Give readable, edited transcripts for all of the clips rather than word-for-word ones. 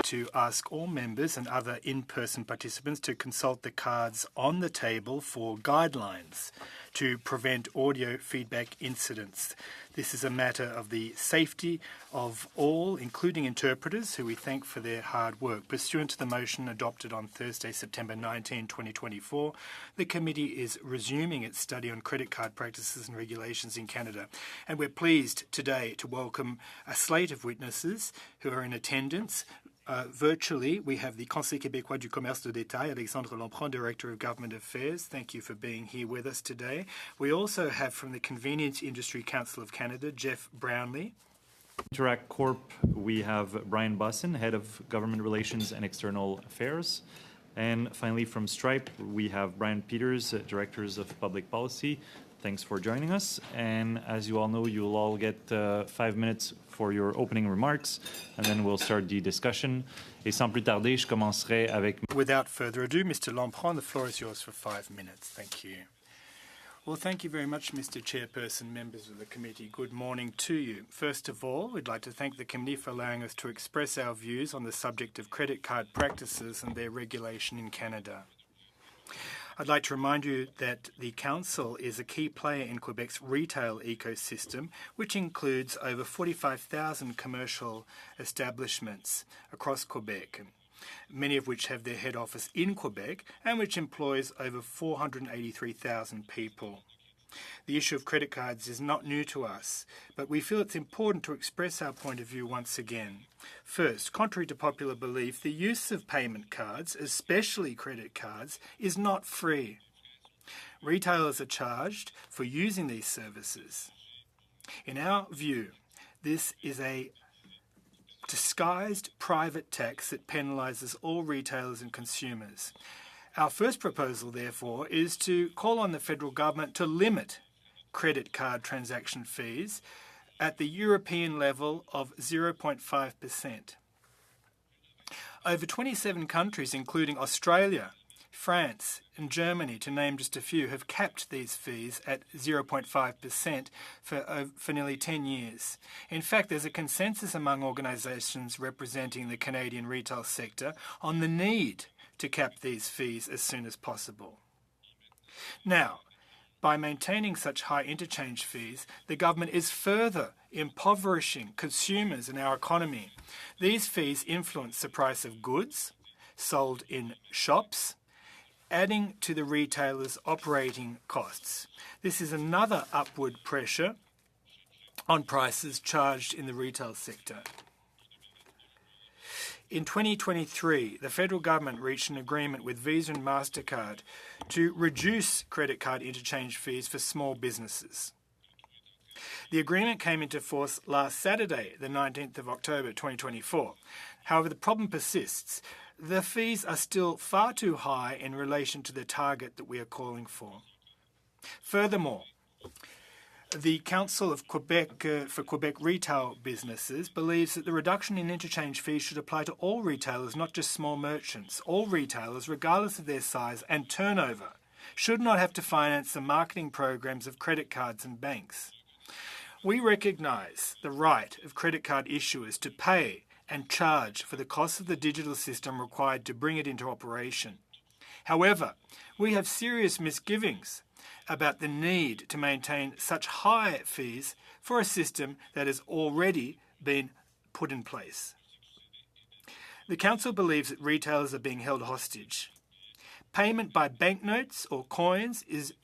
To ask all members and other in-person participants to consult the cards on the table for guidelines to prevent audio feedback incidents. This is a matter of the safety of all, including interpreters, who we thank for their hard work. Pursuant to the motion adopted on Thursday, September 19, 2024, the committee is resuming its study on credit card practices and regulations in Canada. And we're pleased today to welcome a slate of witnesses who are in attendance. Virtually, we have the Conseil québécois du commerce de détail, Alexandre Lampron, Director of Government Affairs. Thank you for being here with us today. We also have from the Convenience Industry Council of Canada, Jeff Brownlee. Interact Corp, we have Brian Bussin, Head of Government Relations and External Affairs. And finally, from Stripe, we have Brian Peters, Directors of Public Policy. Thanks for joining us. And as you all know, you'll all get 5 minutes for your opening remarks, and then we'll start the discussion. Et sans plus tarder, je commencerai avec... Without further ado, Mr. Lampron, the floor is yours for 5 minutes. Thank you. Well, thank you very much, Mr. Chairperson, members of the committee. Good morning to you. First of all, we'd like to thank the committee for allowing us to express our views on the subject of credit card practices and their regulation in Canada. I'd like to remind you that the Council is a key player in Quebec's retail ecosystem, which includes over 45,000 commercial establishments across Quebec, many of which have their head office in Quebec and which employs over 483,000 people. The issue of credit cards is not new to us, but we feel it's important to express our point of view once again. First, contrary to popular belief, the use of payment cards, especially credit cards, is not free. Retailers are charged for using these services. In our view, this is a disguised private tax that penalises all retailers and consumers. Our first proposal, therefore, is to call on the federal government to limit credit card transaction fees at the European level of 0.5%. Over 27 countries, including Australia, France and Germany, to name just a few, have capped these fees at 0.5% for nearly 10 years. In fact, there's a consensus among organisations representing the Canadian retail sector on the need to cap these fees as soon as possible. Now, by maintaining such high interchange fees, the government is further impoverishing consumers and our economy. These fees influence the price of goods sold in shops, adding to the retailer's operating costs. This is another upward pressure on prices charged in the retail sector. In 2023, the federal government reached an agreement with Visa and MasterCard to reduce credit card interchange fees for small businesses. The agreement came into force last Saturday, the 19th of October 2024. However, the problem persists. The fees are still far too high in relation to the target that we are calling for. Furthermore, the Council of Quebec for Quebec retail businesses believes that the reduction in interchange fees should apply to all retailers, not just small merchants. All retailers, regardless of their size and turnover, should not have to finance the marketing programs of credit cards and banks. We recognise the right of credit card issuers to pay and charge for the cost of the digital system required to bring it into operation. However, we have serious misgivings about the need to maintain such high fees for a system that has already been put in place. The Council believes that retailers are being held hostage. Payment by banknotes or coins is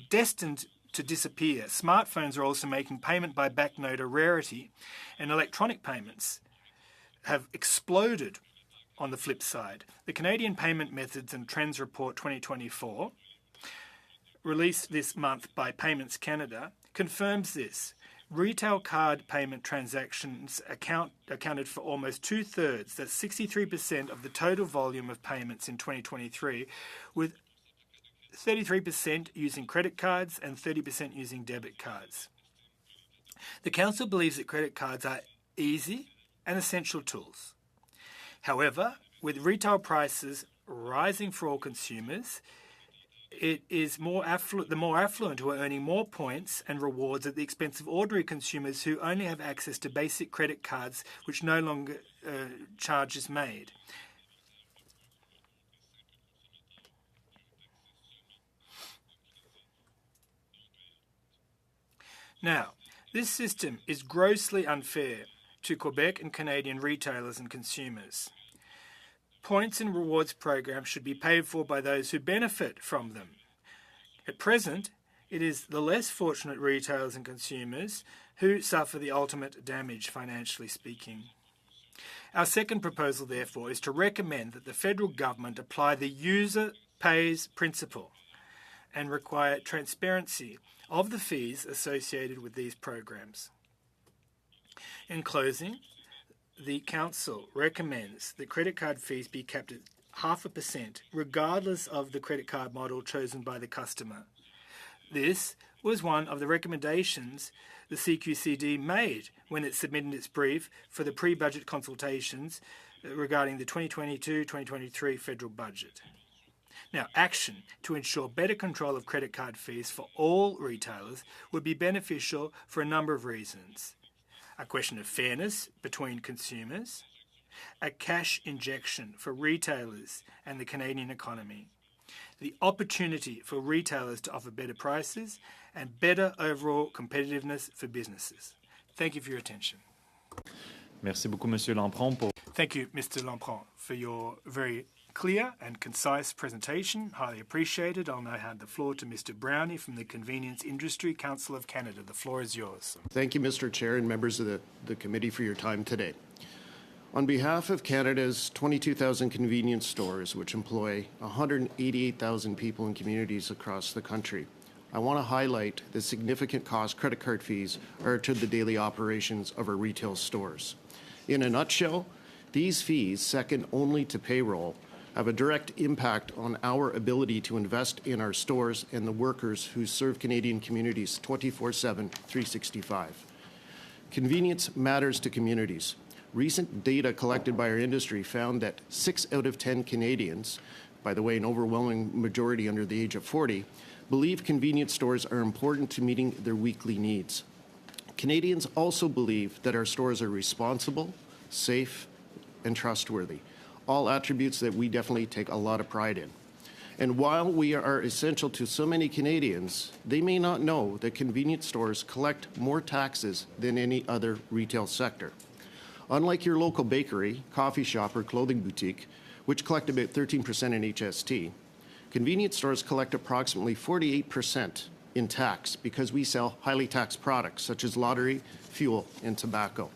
destined to disappear. Smartphones are also making payment by banknote a rarity, and electronic payments have exploded on the flip side. The Canadian Payment Methods and Trends Report 2024, released this month by Payments Canada, confirms this. Retail card payment transactions accounted for almost two-thirds, that's 63% of the total volume of payments in 2023, with 33% using credit cards and 30% using debit cards. The Council believes that credit cards are easy and essential tools. However, with retail prices rising for all consumers, it is the more affluent who are earning more points and rewards at the expense of ordinary consumers who only have access to basic credit cards which no longer charge is made. Now, this system is grossly unfair to Quebec and Canadian retailers and consumers. Points and rewards programs should be paid for by those who benefit from them. At present, it is the less fortunate retailers and consumers who suffer the ultimate damage, financially speaking. Our second proposal, therefore, is to recommend that the federal government apply the user pays principle and require transparency of the fees associated with these programs. In closing, the Council recommends that credit card fees be capped at 0.5%, regardless of the credit card model chosen by the customer. This was one of the recommendations the CQCD made when it submitted its brief for the pre-budget consultations regarding the 2022-2023 federal budget. Now, action to ensure better control of credit card fees for all retailers would be beneficial for a number of reasons. A question of fairness between consumers, a cash injection for retailers and the Canadian economy, the opportunity for retailers to offer better prices, and better overall competitiveness for businesses. Thank you for your attention. Merci beaucoup, Monsieur Lampron. Thank you, Mr. Lampron, for your very clear and concise presentation. Highly appreciated. I'll now hand the floor to Mr. Brownie from the Convenience Industry Council of Canada. The floor is yours. Thank you, Mr. Chair, and members of the committee for your time today. On behalf of Canada's 22,000 convenience stores, which employ 188,000 people in communities across the country, I want to highlight the significant cost credit card fees are to the daily operations of our retail stores. In a nutshell, these fees, second only to payroll, have a direct impact on our ability to invest in our stores and the workers who serve Canadian communities 24/7, 365. Convenience matters to communities. Recent data collected by our industry found that 6 out of 10 Canadians, by the way, an overwhelming majority under the age of 40, believe convenience stores are important to meeting their weekly needs. Canadians also believe that our stores are responsible, safe, and trustworthy, all attributes that we definitely take a lot of pride in. And while we are essential to so many Canadians, they may not know that convenience stores collect more taxes than any other retail sector. Unlike your local bakery, coffee shop, or clothing boutique, which collect about 13% in HST, convenience stores collect approximately 48% in tax because we sell highly taxed products such as lottery, fuel, and tobacco.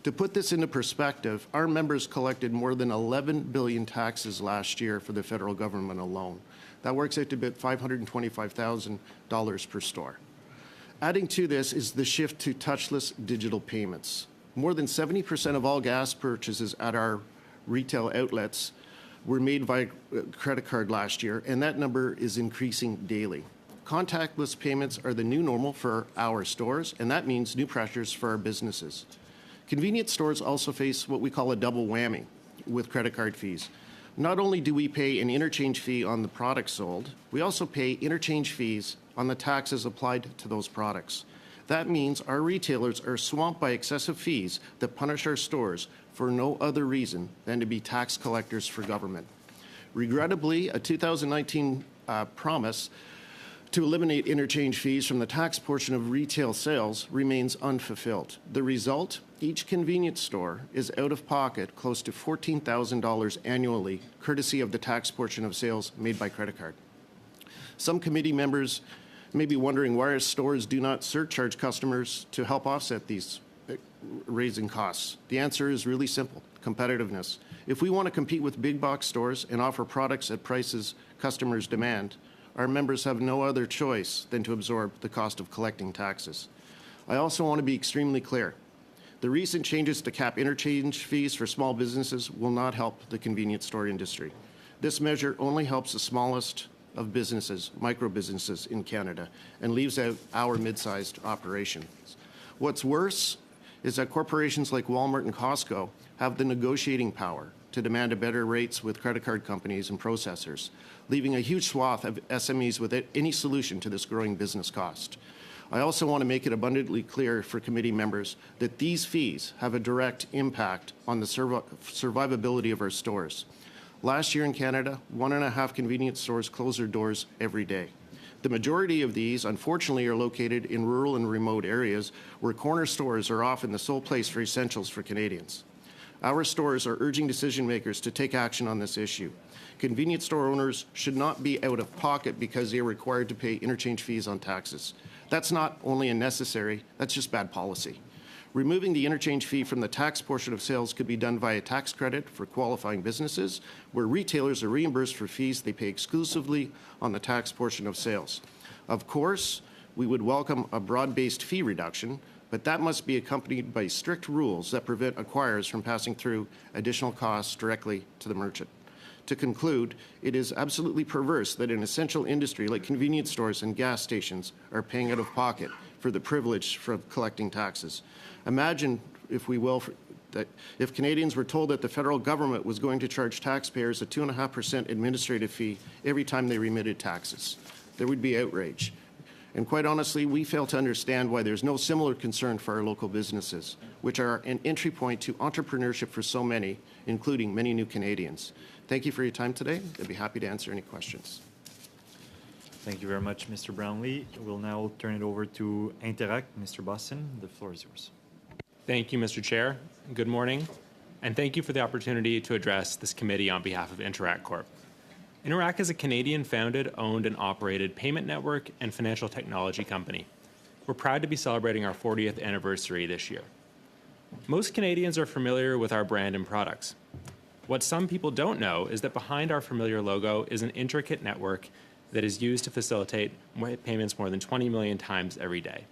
To put this into perspective, our members collected more than 11 billion taxes last year for the federal government alone. That works out to about $525,000 per store. Adding to this is the shift to touchless digital payments. More than 70% of all gas purchases at our retail outlets were made via credit card last year, and that number is increasing daily. Contactless payments are the new normal for our stores, and that means new pressures for our businesses. Convenience stores also face what we call a double whammy with credit card fees. Not only do we pay an interchange fee on the products sold, we also pay interchange fees on the taxes applied to those products. That means our retailers are swamped by excessive fees that punish our stores for no other reason than to be tax collectors for government. Regrettably, a 2019 promise to eliminate interchange fees from the tax portion of retail sales remains unfulfilled. The result? Each convenience store is out of pocket close to $14,000 annually, courtesy of the tax portion of sales made by credit card. Some committee members may be wondering why our stores do not surcharge customers to help offset these raising costs. The answer is really simple: competitiveness. If we want to compete with big box stores and offer products at prices customers demand, our members have no other choice than to absorb the cost of collecting taxes. I also want to be extremely clear. The recent changes to cap interchange fees for small businesses will not help the convenience store industry. This measure only helps the smallest of businesses, micro businesses in Canada, and leaves out our mid-sized operations. What's worse is that corporations like Walmart and Costco have the negotiating power to demand better rates with credit card companies and processors, leaving a huge swath of SMEs without any solution to this growing business cost. I also want to make it abundantly clear for committee members that these fees have a direct impact on the survivability of our stores. Last year in Canada, 1.5 convenience stores closed their doors every day. The majority of these, unfortunately, are located in rural and remote areas where corner stores are often the sole place for essentials for Canadians. Our stores are urging decision makers to take action on this issue. Convenience store owners should not be out of pocket because they are required to pay interchange fees on taxes. That's not only unnecessary, that's just bad policy. Removing the interchange fee from the tax portion of sales could be done via tax credit for qualifying businesses, where retailers are reimbursed for fees they pay exclusively on the tax portion of sales. Of course, we would welcome a broad-based fee reduction, but that must be accompanied by strict rules that prevent acquirers from passing through additional costs directly to the merchant. To conclude, it is absolutely perverse that an essential industry like convenience stores and gas stations are paying out of pocket for the privilege of collecting taxes. Imagine, if we will, that if Canadians were told that the federal government was going to charge taxpayers a 2.5% administrative fee every time they remitted taxes. There would be outrage. And quite honestly, we fail to understand why there's no similar concern for our local businesses, which are an entry point to entrepreneurship for so many, including many new Canadians. Thank you for your time today. I'd be happy to answer any questions. Thank you very much, Mr. Brownlee. We'll now turn it over to Interact. Mr. Boston, the floor is yours. Thank you, Mr. Chair. Good morning, and thank you for the opportunity to address this committee on behalf of Interact Corp. Interact is a Canadian-founded, owned, and operated payment network and financial technology company. We're proud to be celebrating our 40th anniversary this year. Most Canadians are familiar with our brand and products. What some people don't know is that behind our familiar logo is an intricate network that is used to facilitate payments more than 20 million times every day.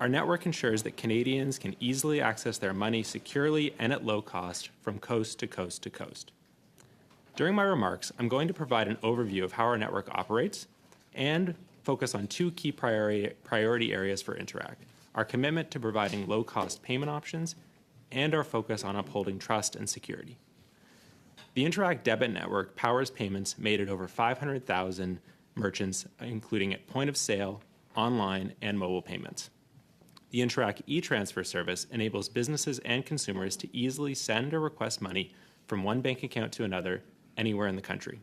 Our network ensures that Canadians can easily access their money securely and at low cost from coast to coast to coast. During my remarks, I'm going to provide an overview of how our network operates and focus on two key priority areas for Interact: our commitment to providing low-cost payment options and our focus on upholding trust and security. The Interact Debit Network powers payments made at over 500,000 merchants, including at point of sale, online, and mobile payments. The Interact e-transfer service enables businesses and consumers to easily send or request money from one bank account to another anywhere in the country.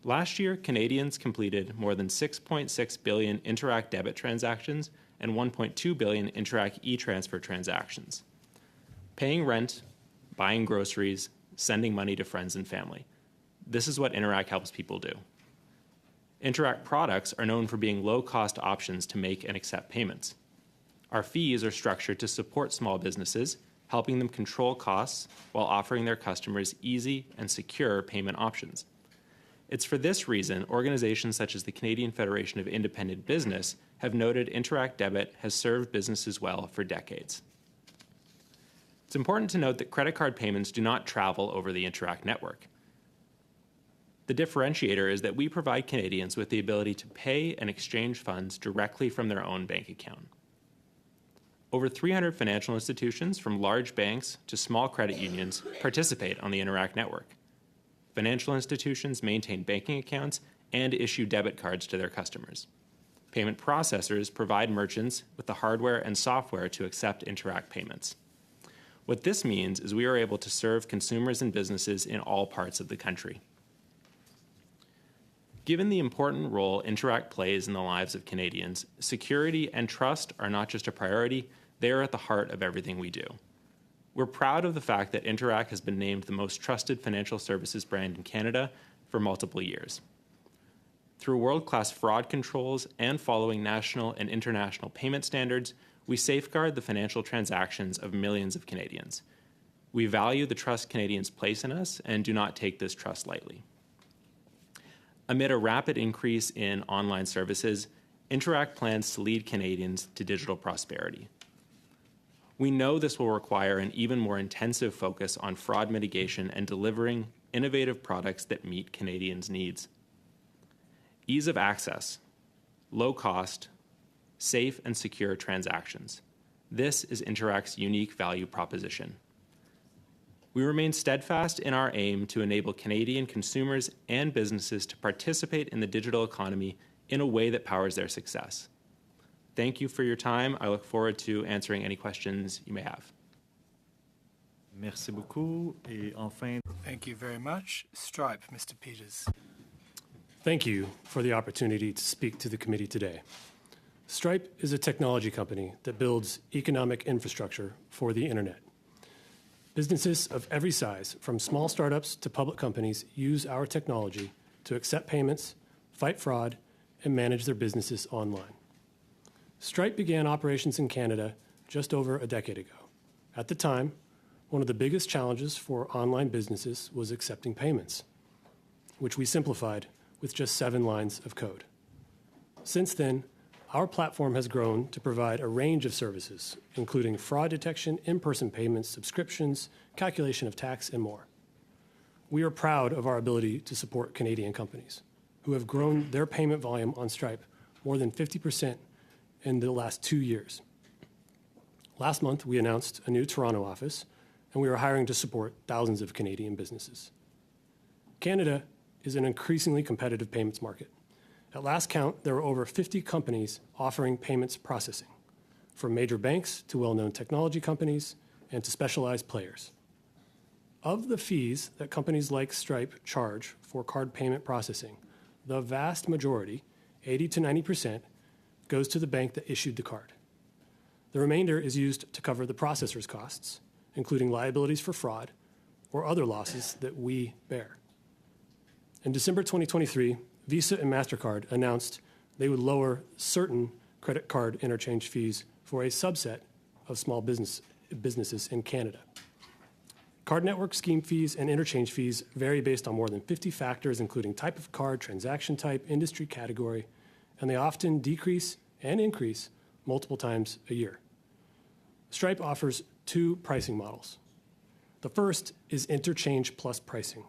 Last year, Canadians completed more than 6.6 billion Interact debit transactions and 1.2 billion Interact e-transfer transactions. Paying rent, buying groceries, sending money to friends and family. This is what Interact helps people do. Interact products are known for being low-cost options to make and accept payments. Our fees are structured to support small businesses, helping them control costs while offering their customers easy and secure payment options. It's for this reason organizations such as the Canadian Federation of Independent Business have noted Interact Debit has served businesses well for decades. It's important to note that credit card payments do not travel over the Interact network. The differentiator is that we provide Canadians with the ability to pay and exchange funds directly from their own bank account. Over 300 financial institutions, from large banks to small credit unions, participate on the Interact network. Financial institutions maintain banking accounts and issue debit cards to their customers. Payment processors provide merchants with the hardware and software to accept Interact payments. What this means is we are able to serve consumers and businesses in all parts of the country. Given the important role Interact plays in the lives of Canadians, security and trust are not just a priority, they are at the heart of everything we do. We're proud of the fact that Interact has been named the most trusted financial services brand in Canada for multiple years. Through world-class fraud controls and following national and international payment standards, we safeguard the financial transactions of millions of Canadians. We value the trust Canadians place in us and do not take this trust lightly. Amid a rapid increase in online services, Interact plans to lead Canadians to digital prosperity. We know this will require an even more intensive focus on fraud mitigation and delivering innovative products that meet Canadians' needs. Ease of access, low cost, safe and secure transactions. This is Interact's unique value proposition. We remain steadfast in our aim to enable Canadian consumers and businesses to participate in the digital economy in a way that powers their success. Thank you for your time. I look forward to answering any questions you may have. Merci beaucoup. Et enfin, Thank you very much. Stripe, Mr. Peters. Thank you for the opportunity to speak to the committee today. Stripe is a technology company that builds economic infrastructure for the internet. Businesses of every size, from small startups to public companies, use our technology to accept payments, fight fraud, and manage their businesses online. Stripe began operations in Canada just over a decade ago. At the time, one of the biggest challenges for online businesses was accepting payments, which we simplified with just 7 lines of code. Since then, our platform has grown to provide a range of services, including fraud detection, in-person payments, subscriptions, calculation of tax, and more. We are proud of our ability to support Canadian companies who have grown their payment volume on Stripe more than 50% in the last 2 years. Last month, we announced a new Toronto office, and we are hiring to support thousands of Canadian businesses. Canada is an increasingly competitive payments market. At last count, there were over 50 companies offering payments processing, from major banks to well-known technology companies and to specialized players. Of the fees that companies like Stripe charge for card payment processing, the vast majority, 80 to 90%, goes to the bank that issued the card. The remainder is used to cover the processor's costs, including liabilities for fraud or other losses that we bear. In December 2023, Visa and MasterCard announced they would lower certain credit card interchange fees for a subset of small businesses in Canada. Card network scheme fees and interchange fees vary based on more than 50 factors, including type of card, transaction type, industry category, and they often decrease and increase multiple times a year. Stripe offers 2 pricing models. The first is interchange plus pricing,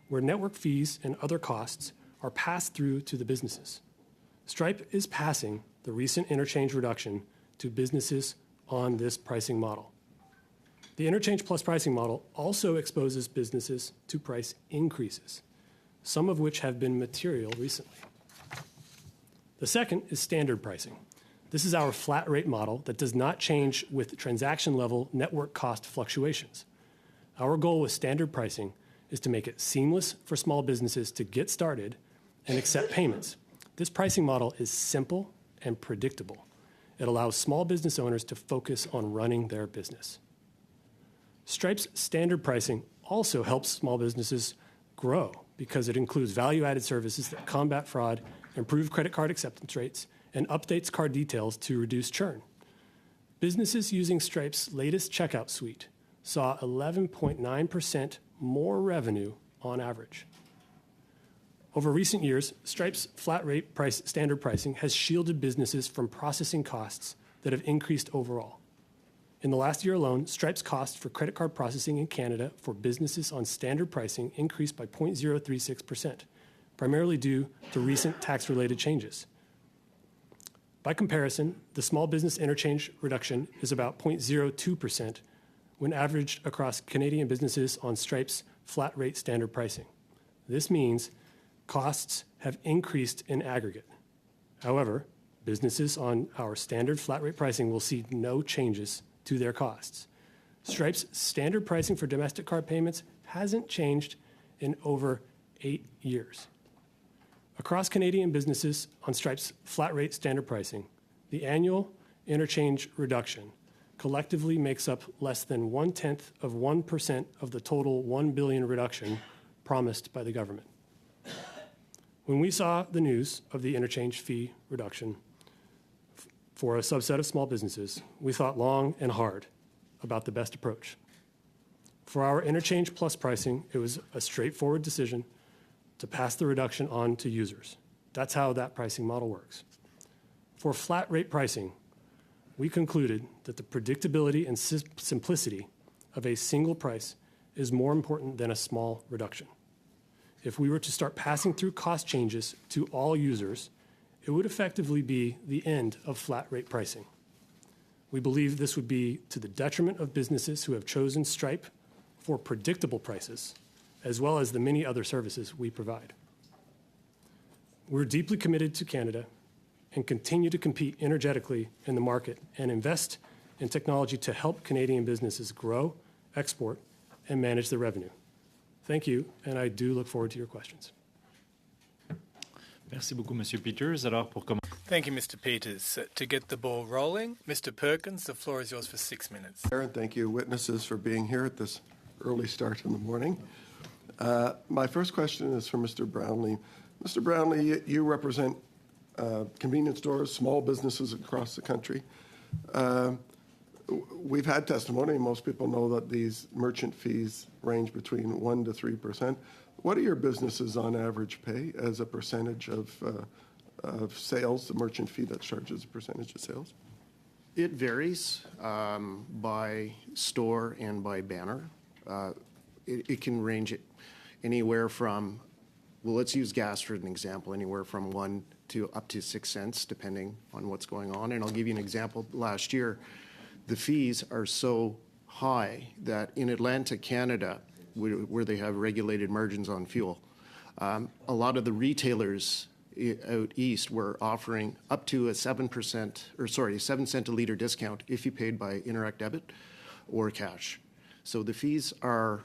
where network fees and other costs are passed through to the businesses. Stripe is passing the recent interchange reduction to businesses on this pricing model. The interchange plus pricing model also exposes businesses to price increases, some of which have been material recently. The second is standard pricing. This is our flat rate model that does not change with transaction level network cost fluctuations. Our goal with standard pricing is to make it seamless for small businesses to get started and accept payments. This pricing model is simple and predictable. It allows small business owners to focus on running their business. Stripe's standard pricing also helps small businesses grow because it includes value-added services that combat fraud, improve credit card acceptance rates, and updates card details to reduce churn. Businesses using Stripe's latest checkout suite saw 11.9% more revenue on average. Over recent years, Stripe's flat rate standard pricing has shielded businesses from processing costs that have increased overall. In the last year alone, Stripe's cost for credit card processing in Canada for businesses on standard pricing increased by 0.036%, primarily due to recent tax-related changes. By comparison, the small business interchange reduction is about 0.02% when averaged across Canadian businesses on Stripe's flat rate standard pricing. This means costs have increased in aggregate. However, businesses on our standard flat rate pricing will see no changes to their costs. Stripe's standard pricing for domestic card payments hasn't changed in over 8 years. Across Canadian businesses on Stripe's flat rate standard pricing, the annual interchange reduction collectively makes up less than 0.1% of the total $1 billion reduction promised by the government. When we saw the news of the interchange fee reduction for a subset of small businesses, we thought long and hard about the best approach. For our interchange plus pricing, it was a straightforward decision to pass the reduction on to users. That's how that pricing model works. For flat rate pricing, we concluded that the predictability and simplicity of a single price is more important than a small reduction. If we were to start passing through cost changes to all users, it would effectively be the end of flat rate pricing. We believe this would be to the detriment of businesses who have chosen Stripe for predictable prices, as well as the many other services we provide. We're deeply committed to Canada and continue to compete energetically in the market and invest in technology to help Canadian businesses grow, export, and manage their revenue. Thank you, and I do look forward to your questions. Merci beaucoup, Monsieur Peters. Alors, pour commencer. Thank you, Mr. Peters. To get the ball rolling, Mr. Perkins, the floor is yours for 6 minutes. Aaron, thank you, witnesses, for being here at this early start in the morning. My first question is for Mr. Brownlee. Mr. Brownlee, you represent convenience stores, small businesses across the country. We've had testimony. Most people know that these merchant fees range between 1% to 3%. What do your businesses on average pay as a percentage of sales, the merchant fee that charges a percentage of sales? It varies by store and by banner. It can range anywhere from, well, let's use gas for an example, anywhere from 1 to up to 6 cents, depending on what's going on. And I'll give you an example. Last year, the fees are so high that in Atlantic Canada, where they have regulated margins on fuel, a lot of the retailers out east were offering up to a 7 cent a liter discount if you paid by Interac debit or cash. So the fees are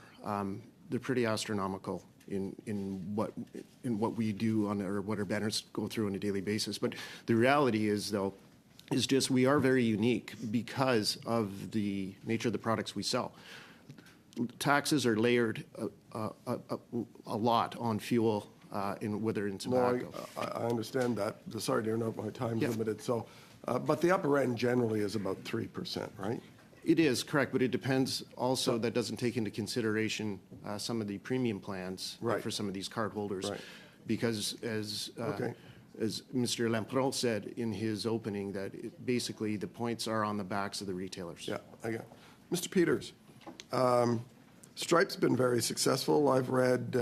they're pretty astronomical in what we do or what our banners go through on a daily basis. But the reality is, though, is just we are very unique because of the nature of the products we sell. Taxes are layered a lot on fuel, whether in tobacco. No, I understand that. Sorry to interrupt, my time's limited. So, but the upper end generally is about 3%, right? It is correct, but it depends also. That doesn't take into consideration some of the premium plans for some of these card holders, because as Mr. Lampron said in his opening, that basically the points are on the backs of the retailers. Yeah, I got it. Mr. Peters, Stripe's been very successful. I've read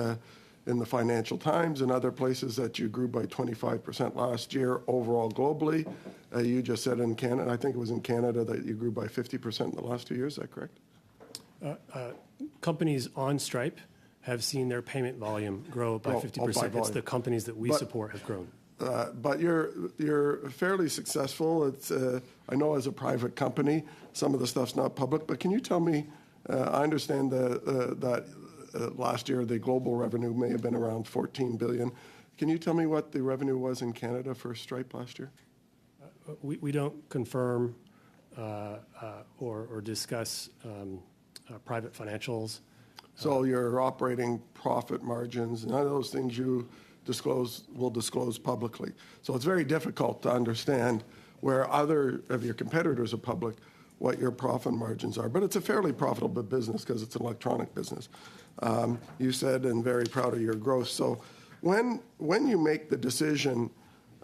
in the Financial Times and other places that you grew by 25% last year overall globally. You just said in Canada, I think it was in Canada, that you grew by 50% in the last 2 years. Is that correct? Companies on Stripe have seen their payment volume grow by 50%. It's the companies that we support have grown. But you're fairly successful. It's I know as a private company, some of the stuff's not public. But can you tell me? I understand that last year the global revenue may have been around $14 billion. Can you tell me what the revenue was in Canada for Stripe last year? We don't confirm or discuss private financials. So your operating profit margins, none of those things you will disclose publicly. So it's very difficult to understand where other of your competitors are public, what your profit margins are. But it's a fairly profitable business because it's an electronic business. You said, and very proud of your growth. So when you make the decision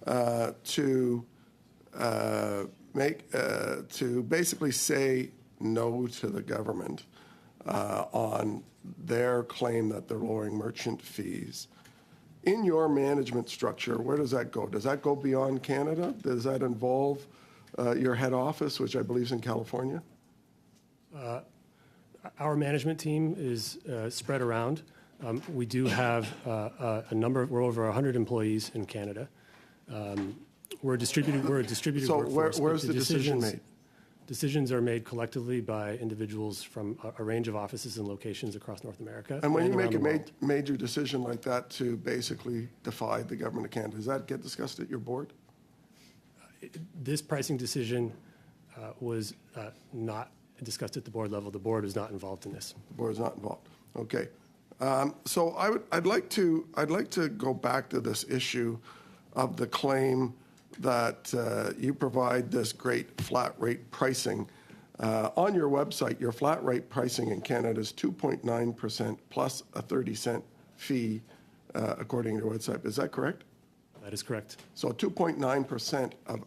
to basically say no to the government on their claim that they're lowering merchant fees, in your management structure, where does that go? Does that go beyond Canada? Does that involve your head office, which I believe is in California? Our management team is spread around. We do have a number. We're over 100 employees in Canada. We're a distributed So workforce. where's the decision made? Decisions are made collectively by individuals from a range of offices and locations across North America. And when you make a a major decision like that to basically defy the government of Canada, does that get discussed at your board? This pricing decision was not discussed at the board level. The board is not involved in this. The board is not involved. Okay. So I'd like to go back to this issue of the claim that you provide this great flat rate pricing. On your website, your flat rate pricing in Canada is 2.9% plus a 30-cent fee, according to your website. Is that correct? That is correct. So 2.9% of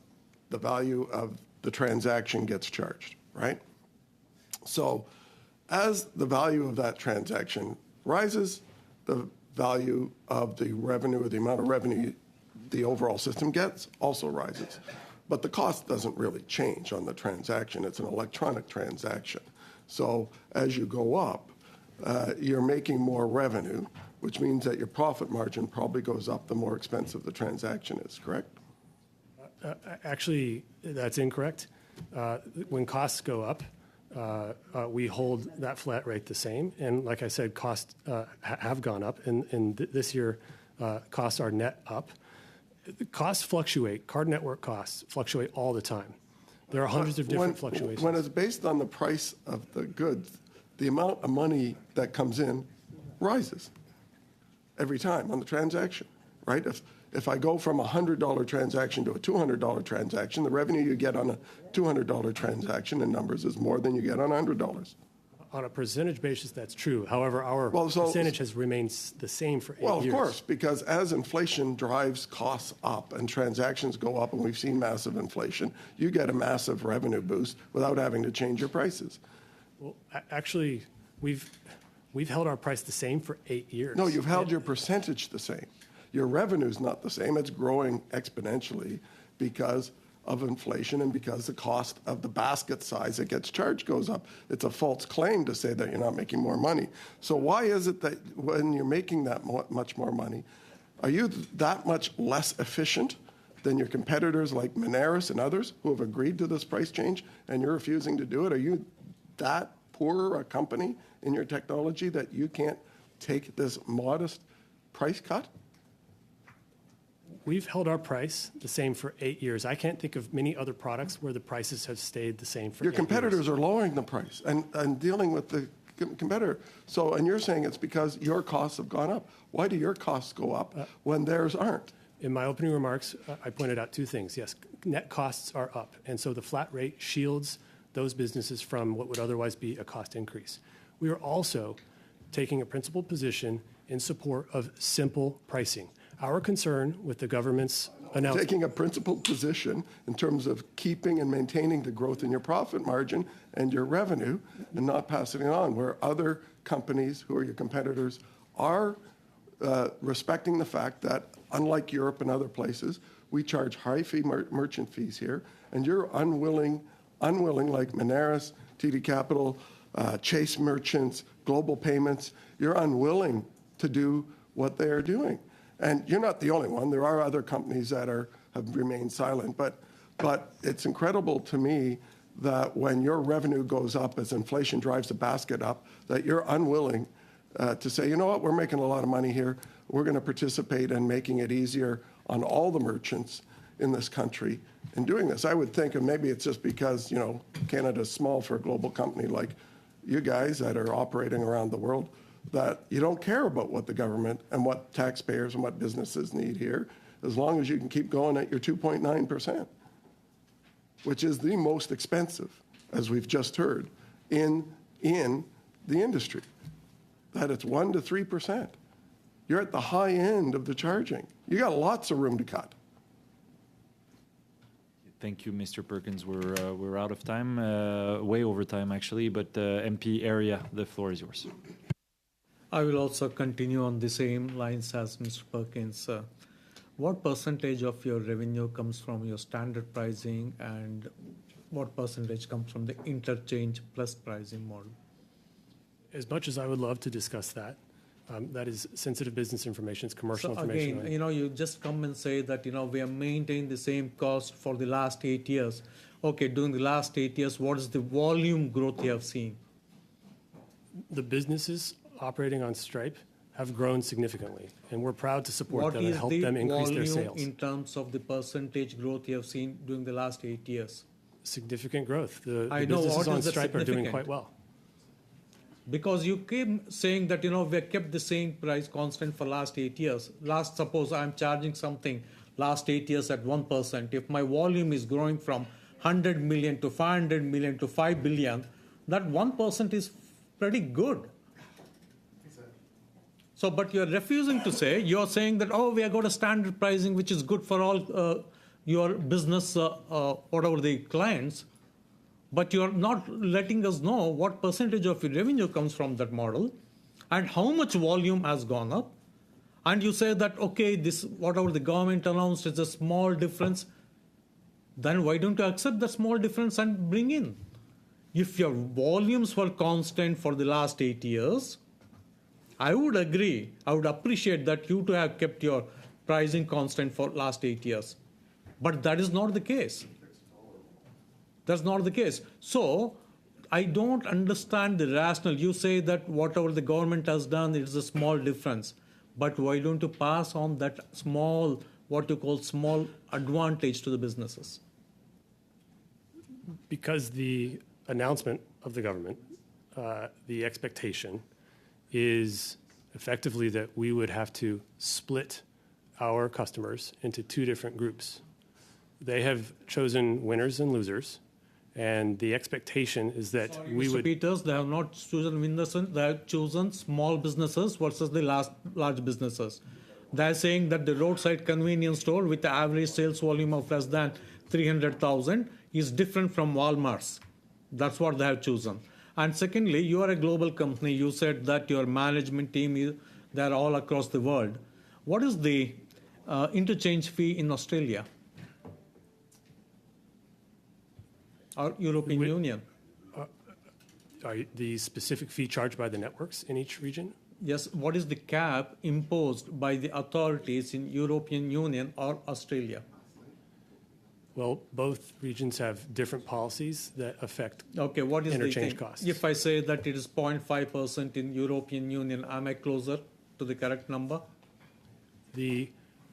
the value of the transaction gets charged, right? So as the value of that transaction rises, the value of the revenue or the amount of revenue the overall system gets also rises. But the cost doesn't really change on the transaction. It's an electronic transaction. So as you go up, you're making more revenue, which means that your profit margin probably goes up the more expensive the transaction is, correct? Actually, that's incorrect. When costs go up, we hold that flat rate the same. And like I said, costs have gone up. And this year, costs are net up. Costs fluctuate. Card network costs fluctuate all the time. There are hundreds of different fluctuations. When it's based on the price of the goods, the amount of money that comes in rises every time on the transaction, right? If I go from a $100 transaction to a $200 transaction, the revenue you get on a $200 transaction in numbers is more than you get on $100. On a percentage basis, that's true. However, our percentage has remained the same for 8 years. Well, of course, because as inflation drives costs up and transactions go up, and we've seen massive inflation, you get a massive revenue boost without having to change your prices. Well, actually, we've held our price the same for 8 years. No, you've held your percentage the same. Your revenue's not the same. It's growing exponentially because of inflation and because the cost of the basket size that gets charged goes up. It's a false claim to say that you're not making more money. So why is it that when you're making that much more money, are you that much less efficient than your competitors like Moneris and others who have agreed to this price change and you're refusing to do it? Are you that poorer a company in your technology that you can't take this modest price cut? We've held our price the same for 8 years. I can't think of many other products where the prices have stayed the same for 8 years. Your competitors are lowering the price and dealing with the competitor. So, and you're saying it's because your costs have gone up. Why do your costs go up when theirs aren't? In my opening remarks, I pointed out two things. Yes, net costs are up, and so the flat rate shields those businesses from what would otherwise be a cost increase. We are also taking a principled position in support of simple pricing. Our concern with the government's announcement... Taking a principled position in terms of keeping and maintaining the growth in your profit margin and your revenue and not passing it on, where other companies who are your competitors are respecting the fact that, unlike Europe and other places, we charge high fee merchant fees here, and you're unwilling like Moneris, TD Capital, Chase Merchants, Global Payments, you're unwilling to do what they are doing. And you're not the only one. There are other companies that have remained silent. But it's incredible to me that when your revenue goes up as inflation drives the basket up, that you're unwilling to say, you know what, we're making a lot of money here. We're going to participate in making it easier on all the merchants in this country in doing this. I would think, and maybe it's just because, you know, Canada's small for a global company like you guys that are operating around the world, that you don't care about what the government and what taxpayers and what businesses need here, as long as you can keep going at your 2.9%, which is the most expensive, as we've just heard, in the industry, that it's 1% to 3%. You're at the high end of the charging. You got lots of room to cut. Thank you, Mr. Perkins. We're out of time, way over time actually, but MP Area, the floor is yours. I will also continue on the same lines as Mr. Perkins. What percentage of your revenue comes from your standard pricing and what percentage comes from the interchange plus pricing model? As much as I would love to discuss that, that is sensitive business information, it's commercial information. Again, you know, you just come and say that, you know, we have maintained the same cost for the last 8 years. Okay, during the last 8 years, what is the volume growth you have seen? The businesses operating on Stripe have grown significantly, and we're proud to support them and help them increase their sales. What is the volume in terms of the percentage growth you have seen during the last 8 years? Significant growth. The businesses on Stripe are doing quite well. Because you keep saying that, you know, we have kept the same price constant for last 8 years. Suppose I'm charging something last 8 years at 1%. If my volume is growing from 100 million to 500 million to 5 billion, that 1% is pretty good. So, but you're refusing to say, you're saying that, oh, we have got a standard pricing which is good for all your business, whatever the clients, but you're not letting us know what percentage of your revenue comes from that model and how much volume has gone up. And you say that, okay, this, whatever the government announced is a small difference, then why don't you accept the small difference and bring in? If your volumes were constant for the last 8 years, I would agree, I would appreciate that you to have kept your pricing constant for last 8 years. But that is not the case. That's not the case. So I don't understand the rationale. You say that whatever the government has done, it is a small difference. But why don't you pass on that small, what you call small advantage to the businesses? Because the announcement of the government, the expectation is effectively that we would have to split our customers into two different groups. They have chosen winners and losers, and the expectation is that we Mr. would... Peters, they have not chosen winners, they have chosen small businesses versus the large businesses. They are saying that the roadside convenience store with the average sales volume of less than 300,000 is different from Walmart's. That's what they have chosen. And secondly, you are a global company. You said that your management team, they are all across the world. What is the interchange fee in Australia or European Union? Are the specific fee charged by the networks in each region? Yes, what is the cap imposed by the authorities in European Union or Australia? Well, both regions have different policies that affect Okay, what is interchange the thing? costs. If I say that it is 0.5% in European Union, am I closer to the correct number? The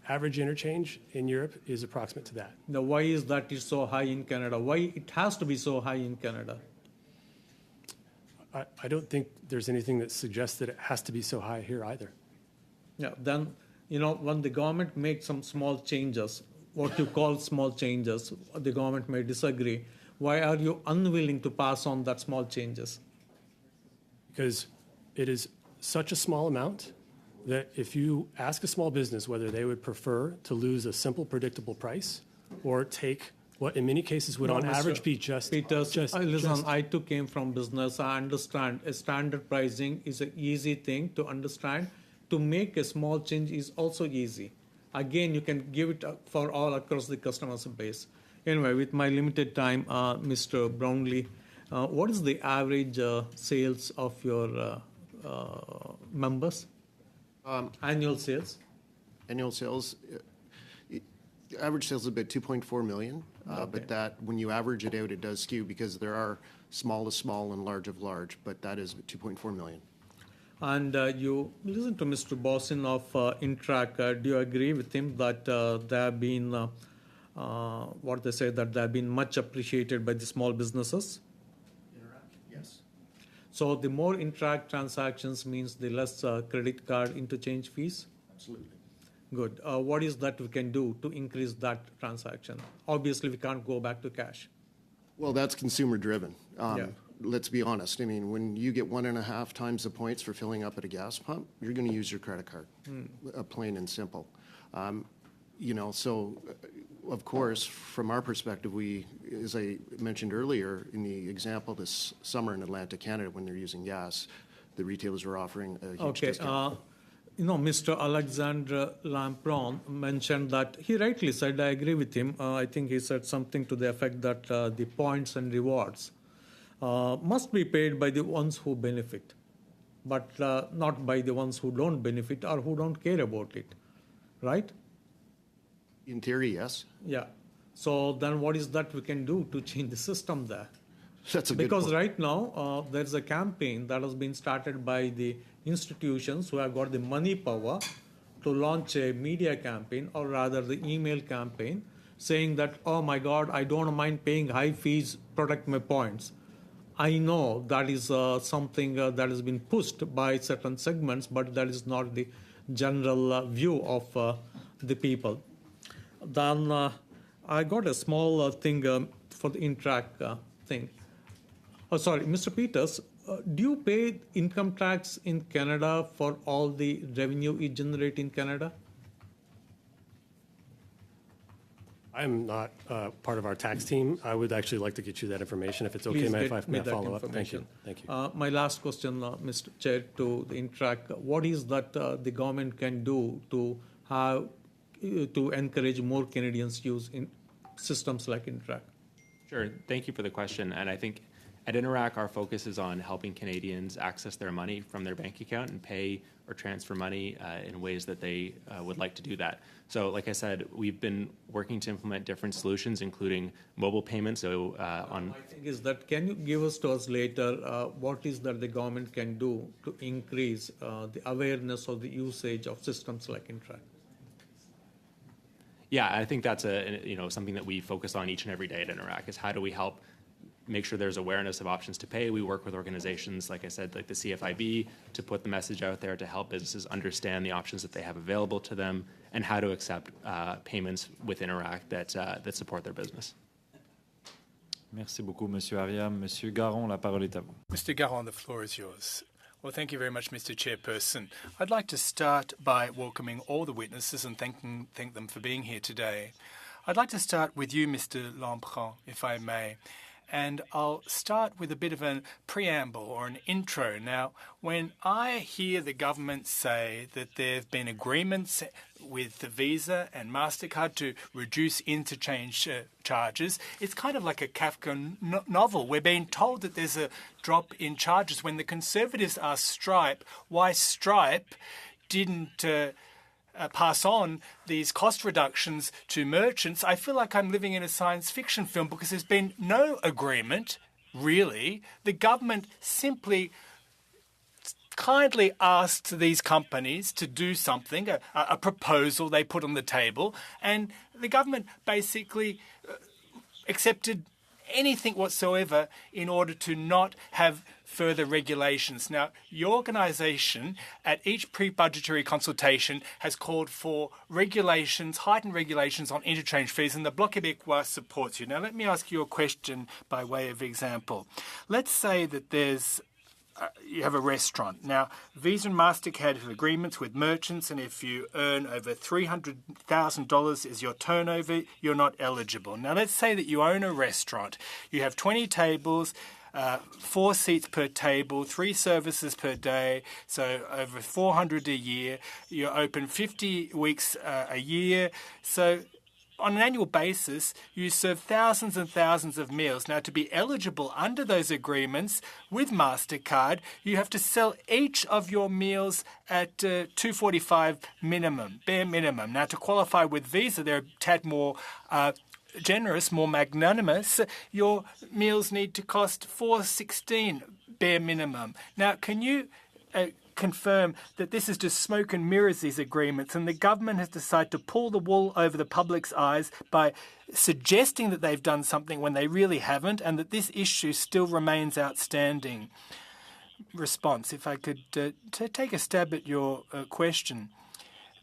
average interchange in Europe is approximate to that. Now, why is that it's so high in Canada? Why it has to be so high in Canada? I don't think there's anything that suggests that it has to be so high here either. Yeah, then, when the government makes some small changes, what you call small changes, the government may disagree. Why are you unwilling to pass on that small changes? Because it is such a small amount that if you ask a small business whether they would prefer to lose a simple, predictable price or take what in many cases would on Mr. average be just... Peters, listen, I too came from business. I understand a standard pricing is an easy thing to understand. To make a small change is also easy. Again, you can give it for all across the customer base. Anyway, with my limited time, Mr. Brownlee, what is the average sales of your members? Annual sales? Annual sales, average sales is about 2.4 million, but that when you average it out, it does skew because there are small of small and large of large, but that is 2.4 million. And you listen to Mr. Bossin of Interac. Do you agree with him that they have been, what they say, that they have been much appreciated by the small businesses? Yes. So the more Interac transactions means the less credit card interchange fees? Absolutely. Good. What is that we can do to increase that transaction? Obviously, we can't go back to cash. Well, that's consumer driven. Yeah. Let's be honest. I mean, when you get 1.5 times the points for filling up at a gas pump, you're going to use your credit card, plain and simple. So of course, from our perspective, we, as I mentioned earlier, in the example this summer in Atlantic Canada, when they're using gas, the retailers were offering a huge discount. Mr. Alexandre Lampron mentioned that, he rightly said, I agree with him. I think he said something to the effect that the points and rewards must be paid by the ones who benefit, but not by the ones who don't benefit or who don't care about it, right? In theory, yes. Yeah. So then what is that we can do to change the system there? That's a good Because point. right now, there's a campaign that has been started by the institutions who have got the money power to launch a media campaign, or rather the email campaign, saying that, oh my God, I don't mind paying high fees, protect my points. I know that is something that has been pushed by certain segments, but that is not the general view of the people. Then I got a small thing for the Interac thing. Oh, sorry, Mr. Peters, do you pay income tax in Canada for all the revenue you generate in Canada? I'm not part of our tax team. I would actually like to get you that information if it's okay. Please May get I me that follow up? Thank you. information. Thank you. My last question, Mr. Chair, to the Interact. What is that the government can do to have to encourage more Canadians use in systems like Interact? Sure. Thank you for the question. And I think at Interac, our focus is on helping Canadians access their money from their bank account and pay or transfer money in ways that they would like to do that. So, like I said, we've been working to implement different solutions, including mobile payments. So, My thing is that can you give us to us later what is that the government can do to increase the awareness of the usage of systems like Interact? Yeah, I think that's something that we focus on each and every day at Interac is how do we help make sure there's awareness of options to pay. We work with organizations, like I said, like the CFIB, to put the message out there to help businesses understand the options that they have available to them and how to accept payments with Interac that support their business. Merci beaucoup, Monsieur Ariam. Monsieur Garon, la parole est à vous. Mr. Garon, the floor is yours. Well, thank you very much, Mr. Chairperson. I'd like to start by welcoming all the witnesses and thank them for being here today. I'd like to start with you, Mr. Lamprand, if I may. And I'll start with a bit of a preamble or an intro. Now, when I hear the government say that there have been agreements with the Visa and MasterCard to reduce interchange charges, it's kind of like a Kafka novel. We're being told that there's a drop in charges. When the Conservatives asked Stripe why Stripe didn't pass on these cost reductions to merchants, I feel like I'm living in a science fiction film because there's been no agreement, really. The government simply kindly asked these companies to do something, a proposal they put on the table, and the government basically accepted anything whatsoever in order to not have further regulations. Now, your organisation at each pre-budgetary consultation has called for regulations, heightened regulations on interchange fees, and the Bloc Québécois supports you. Now, let me ask you a question by way of example. Let's say that you have a restaurant. Now, Visa and MasterCard have agreements with merchants, and if you earn over $300,000 as your turnover, you're not eligible. Now, let's say that you own a restaurant. You have 20 tables, 4 seats per table, 3 services per day, so over 400 a year. You're open 50 weeks a year. So on an annual basis, you serve thousands and thousands of meals. Now, to be eligible under those agreements with MasterCard, you have to sell each of your meals at $2.45 minimum, bare minimum. Now, to qualify with Visa, they're a tad more generous, more magnanimous. Your meals need to cost $4.16 bare minimum. Now, can you confirm that this is just smoke and mirrors, these agreements, and the government has decided to pull the wool over the public's eyes by suggesting that they've done something when they really haven't, and that this issue still remains outstanding? Response, if I could take a stab at your question.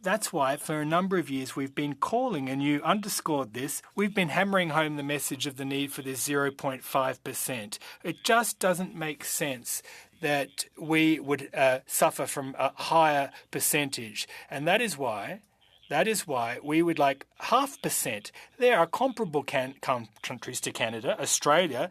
That's why for a number of years we've been calling, and you underscored this, we've been hammering home the message of the need for this 0.5%. It just doesn't make sense that we would suffer from a higher percentage. And that is why we would like 0.5%. There are comparable countries to Canada, Australia,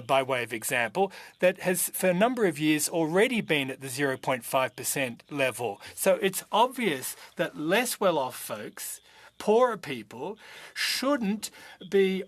by way of example, that has for a number of years already been at the 0.5% level. So it's obvious that less well-off folks, poorer people, shouldn't be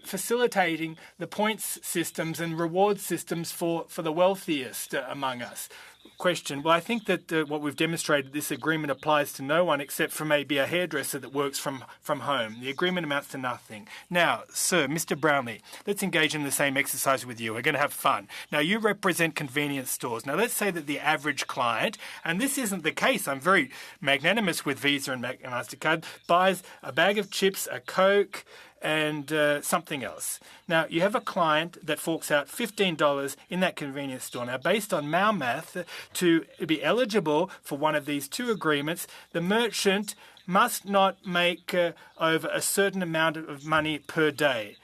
facilitating the points systems and reward systems for the wealthiest among us. Question. Well, I think that what we've demonstrated, this agreement applies to no one except for maybe a hairdresser that works from home. The agreement amounts to nothing. Now, sir, Mr. Brownlee, let's engage in the same exercise with you. We're going to have fun. Now, you represent convenience stores. Now, let's say that the average client, and this isn't the case, I'm very magnanimous with Visa and MasterCard, buys a bag of chips, a Coke, and something else. Now, you have a client that forks out $15 in that convenience store. Now, based on Mao math, to be eligible for one of these two agreements, the merchant must not make over a certain amount of money per day.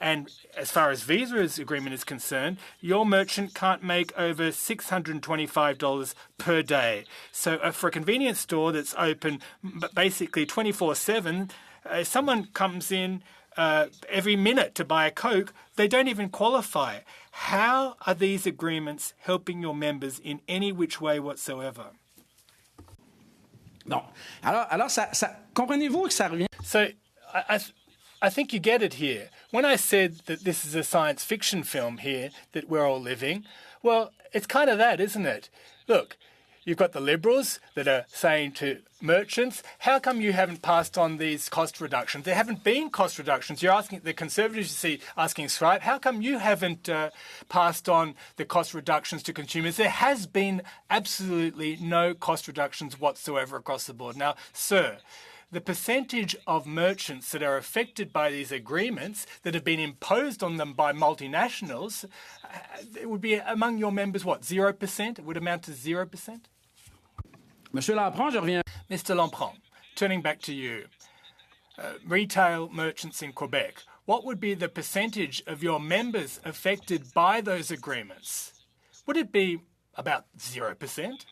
And as far as Visa's agreement is concerned, your merchant can't make over $625 per day. So for a convenience store that's open basically 24/7, if someone comes in every minute to buy a Coke, they don't even qualify. How are these agreements helping your members in any which way whatsoever? Bon. Alors comprenez-vous que ça revient? So I think you get it here. When I said that this is a science fiction film here that we're all living, well, it's kind of that, isn't it? Look, you've got the Liberals that are saying to merchants, how come you haven't passed on these cost reductions? There haven't been cost reductions. You're asking the Conservatives, you see, asking Stripe, how come you haven't passed on the cost reductions to consumers? There has been absolutely no cost reductions whatsoever across the board. Now, sir, the percentage of merchants that are affected by these agreements that have been imposed on them by multinationals, it would be among your members, what, 0%? It would amount to 0%? Monsieur Lampron, je reviens. Mr. Lampron, turning back to you. Retail merchants in Quebec, what would be the percentage of your members affected by those agreements? Would it be about 0%?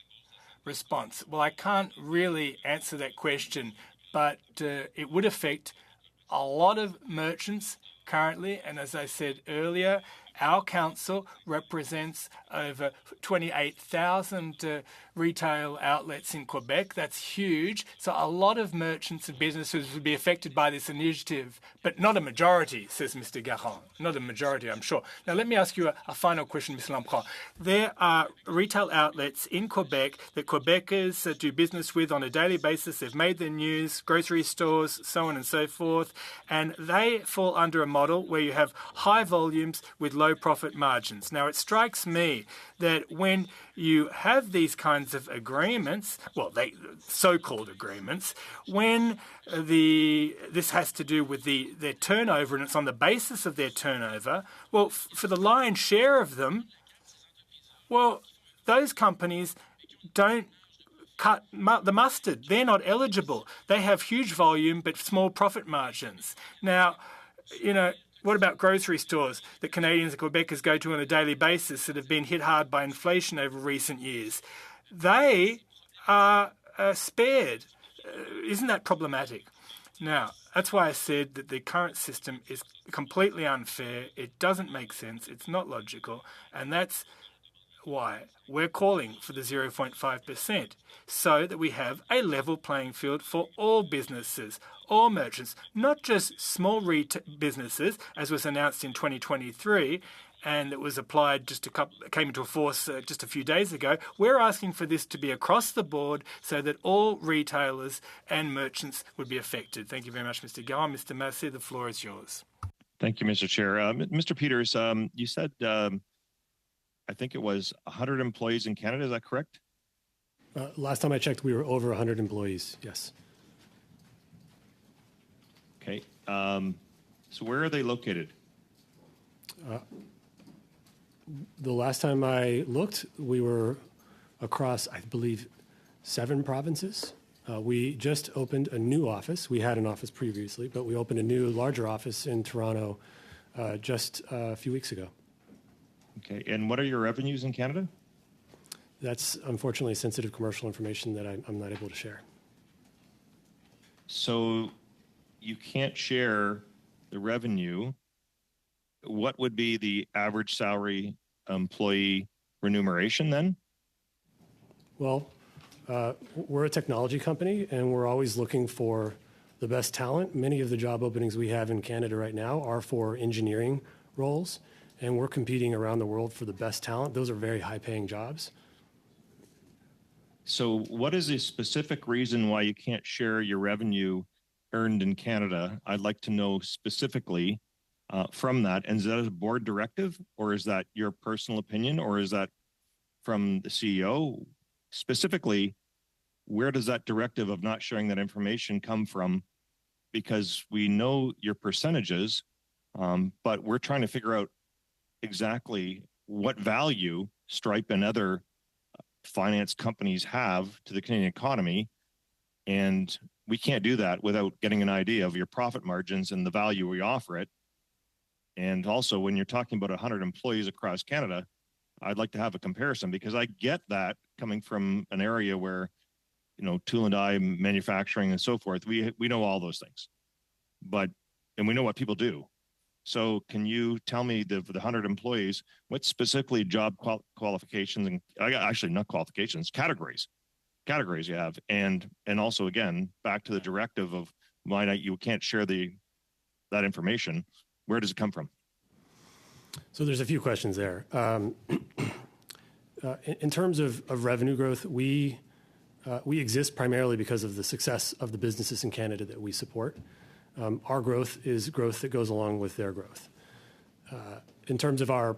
Response, well, I can't really answer that question, but it would affect a lot of merchants currently, and as I said earlier, our council represents over 28,000 retail outlets in Quebec. That's huge. So a lot of merchants and businesses would be affected by this initiative, but not a majority, says Mr. Garon. Not a majority, I'm sure. Now, let me ask you a final question, Mr. Lampron. There are retail outlets in Quebec that Quebecers do business with on a daily basis. They've made their news, grocery stores, so on and so forth, and they fall under a model where you have high volumes with low profit margins. Now, it strikes me that when you have these kinds of agreements, well, they so-called agreements, when this has to do with their turnover and it's on the basis of their turnover, well, for the lion's share of them, well, those companies don't cut the mustard. They're not eligible. They have huge volume but small profit margins. Now, you know, what about grocery stores that Canadians and Quebecers go to on a daily basis that have been hit hard by inflation over recent years? They are spared. Isn't that problematic? Now, that's why I said that the current system is completely unfair. It doesn't make sense. It's not logical. And that's why we're calling for the 0.5% so that we have a level playing field for all businesses, all merchants, not just small businesses, as was announced in 2023 and it was applied came into force just a few days ago. We're asking for this to be across the board so that all retailers and merchants would be affected. Thank you very much, Mr. Garon. Mr. Massey, the floor is yours. Thank you, Mr. Chair. Mr. Peters, you said I think it was 100 employees in Canada. Is that correct? Last time I checked, we were over 100 employees, yes. Okay. So where are they located? The last time I looked, we were across, I believe, 7 provinces. We just opened a new office. We had an office previously, but we opened a new, larger office in Toronto just a few weeks ago. Okay. And what are your revenues in Canada? That's unfortunately sensitive commercial information that I'm not able to share. So you can't share the revenue. What would be the average salary employee remuneration then? Well, we're a technology company and we're always looking for the best talent. Many of the job openings we have in Canada right now are for engineering roles, and we're competing around the world for the best talent. Those are very high-paying jobs. So what is the specific reason why you can't share your revenue earned in Canada? I'd like to know specifically from that. And is that a board directive, or is that your personal opinion, or is that from the CEO? Specifically, where does that directive of not sharing that information come from? Because we know your percentages, but we're trying to figure out exactly what value Stripe and other finance companies have to the Canadian economy. And we can't do that without getting an idea of your profit margins and the value we offer it. And also, when you're talking about 100 employees across Canada, I'd like to have a comparison because I get that coming from an area where, tool and die manufacturing and so forth. We know all those things, and we know what people do. So can you tell me the 100 employees, what specifically job qualifications and actually not qualifications, categories you have, and also again back to the directive of why you can't share that information. Where does it come from? So there's a few questions there. In terms of revenue growth, we exist primarily because of the success of the businesses in Canada that we support. Our growth is growth that goes along with their growth. In terms of our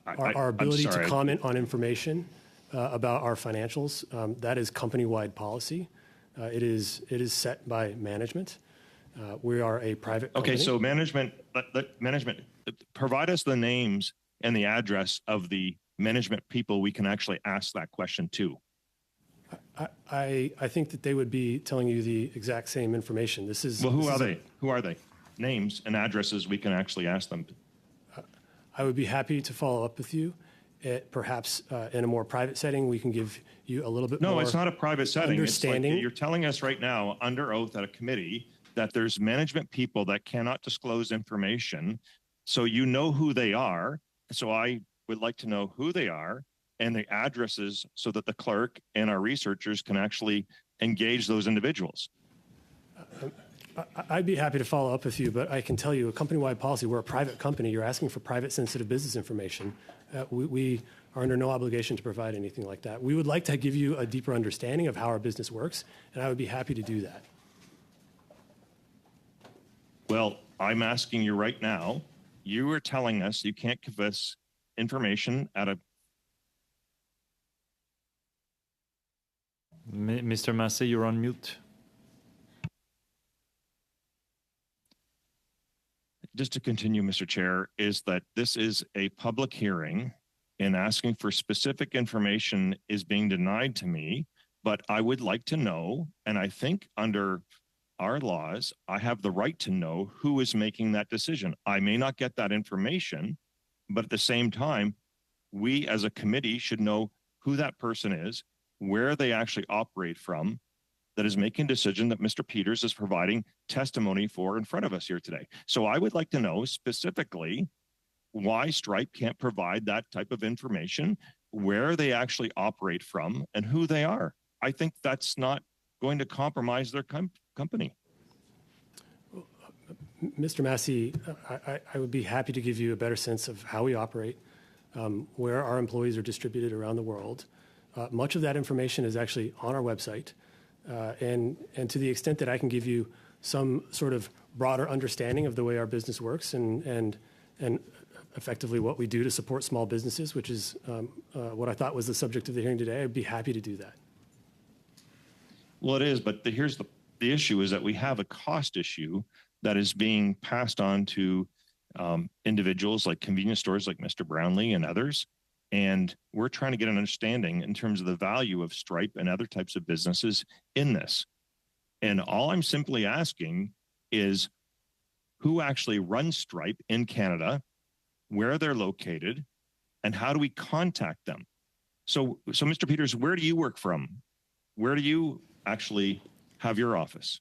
ability to comment on information about our financials, that is company-wide policy. It is set by management. We are a private company. Okay, so management provide us the names and the address of the management people we can actually ask that question to. I think that they would be telling you the exact same information. Who are they? Who are they? Names and addresses we can actually ask them. I would be happy to follow up with you. Perhaps in a more private setting, we can give you a little bit more. No, it's not a private setting. Understanding. It's like you're telling us right now under oath at a committee that there's management people that cannot disclose information. So you know who they are. So I would like to know who they are and the addresses so that the clerk and our researchers can actually engage those individuals. I'd be happy to follow up with you, but I can tell you a company-wide policy, we're a private company. You're asking for private sensitive business information. We are under no obligation to provide anything like that. We would like to give you a deeper understanding of how our business works, and I would be happy to do that. Well, I'm asking you right now, you are telling us you can't give us information at a... Mr. Massey, you're on mute. Just to continue, Mr. Chair, is that this is a public hearing and asking for specific information is being denied to me, but I would like to know, and I think under our laws, I have the right to know who is making that decision. I may not get that information, but at the same time, we as a committee should know who that person is, where they actually operate from, that is making a decision that Mr. Peters is providing testimony for in front of us here today. So I would like to know specifically why Stripe can't provide that type of information, where they actually operate from, and who they are. I think that's not going to compromise their company. Mr. Massey, I would be happy to give you a better sense of how we operate, where our employees are distributed around the world. Much of that information is actually on our website. And to the extent that I can give you some sort of broader understanding of the way our business works and effectively what we do to support small businesses, which is what I thought was the subject of the hearing today, I'd be happy to do that. Well, it is, but here's the issue is that we have a cost issue that is being passed on to individuals like convenience stores like Mr. Brownlee and others. And we're trying to get an understanding in terms of the value of Stripe and other types of businesses in this. And all I'm simply asking is who actually runs Stripe in Canada, where they're located, and how do we contact them? So Mr. Peters, where do you work from? Where do you actually have your office?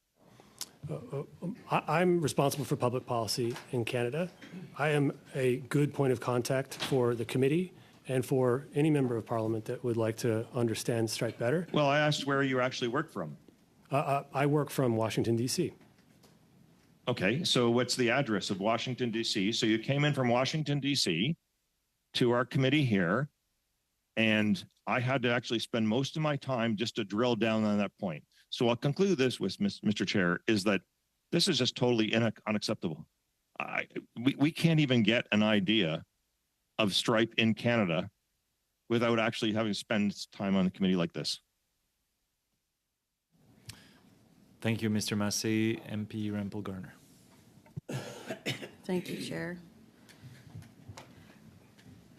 I'm responsible for public policy in Canada. I am a good point of contact for the committee and for any member of Parliament that would like to understand Stripe better. Well, I asked where you actually work from. I work from Washington, D.C. Okay, so what's the address of Washington, D.C.? So you came in from Washington, D.C. to our committee here, and I had to actually spend most of my time just to drill down on that point. So I'll conclude this with, Mr. Chair, is that this is just totally unacceptable. We can't even get an idea of Stripe in Canada without actually having to spend time on a committee like this. Thank you, Mr. Massey. MP Rempel-Garner. Thank you, Chair.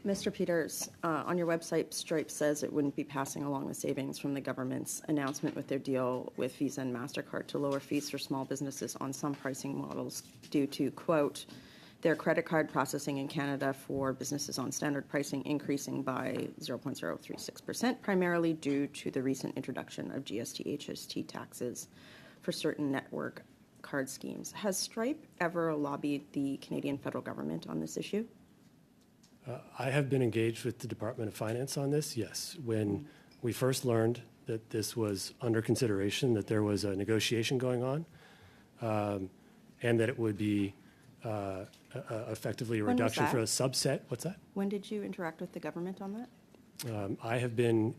Mr. Peters, on your website, Stripe says it wouldn't be passing along the savings from the government's announcement with their deal with Visa and MasterCard to lower fees for small businesses on some pricing models due to, quote, their credit card processing in Canada for businesses on standard pricing increasing by 0.036%, primarily due to the recent introduction of GST, HST taxes for certain network card schemes. Has Stripe ever lobbied the Canadian federal government on this issue? I have been engaged with the Department of Finance on this, yes. When we first learned that this was under consideration, that there was a negotiation going on, and that it would be effectively a When was reduction for a that? subset. What's that? When did you interact with the government on that? I have been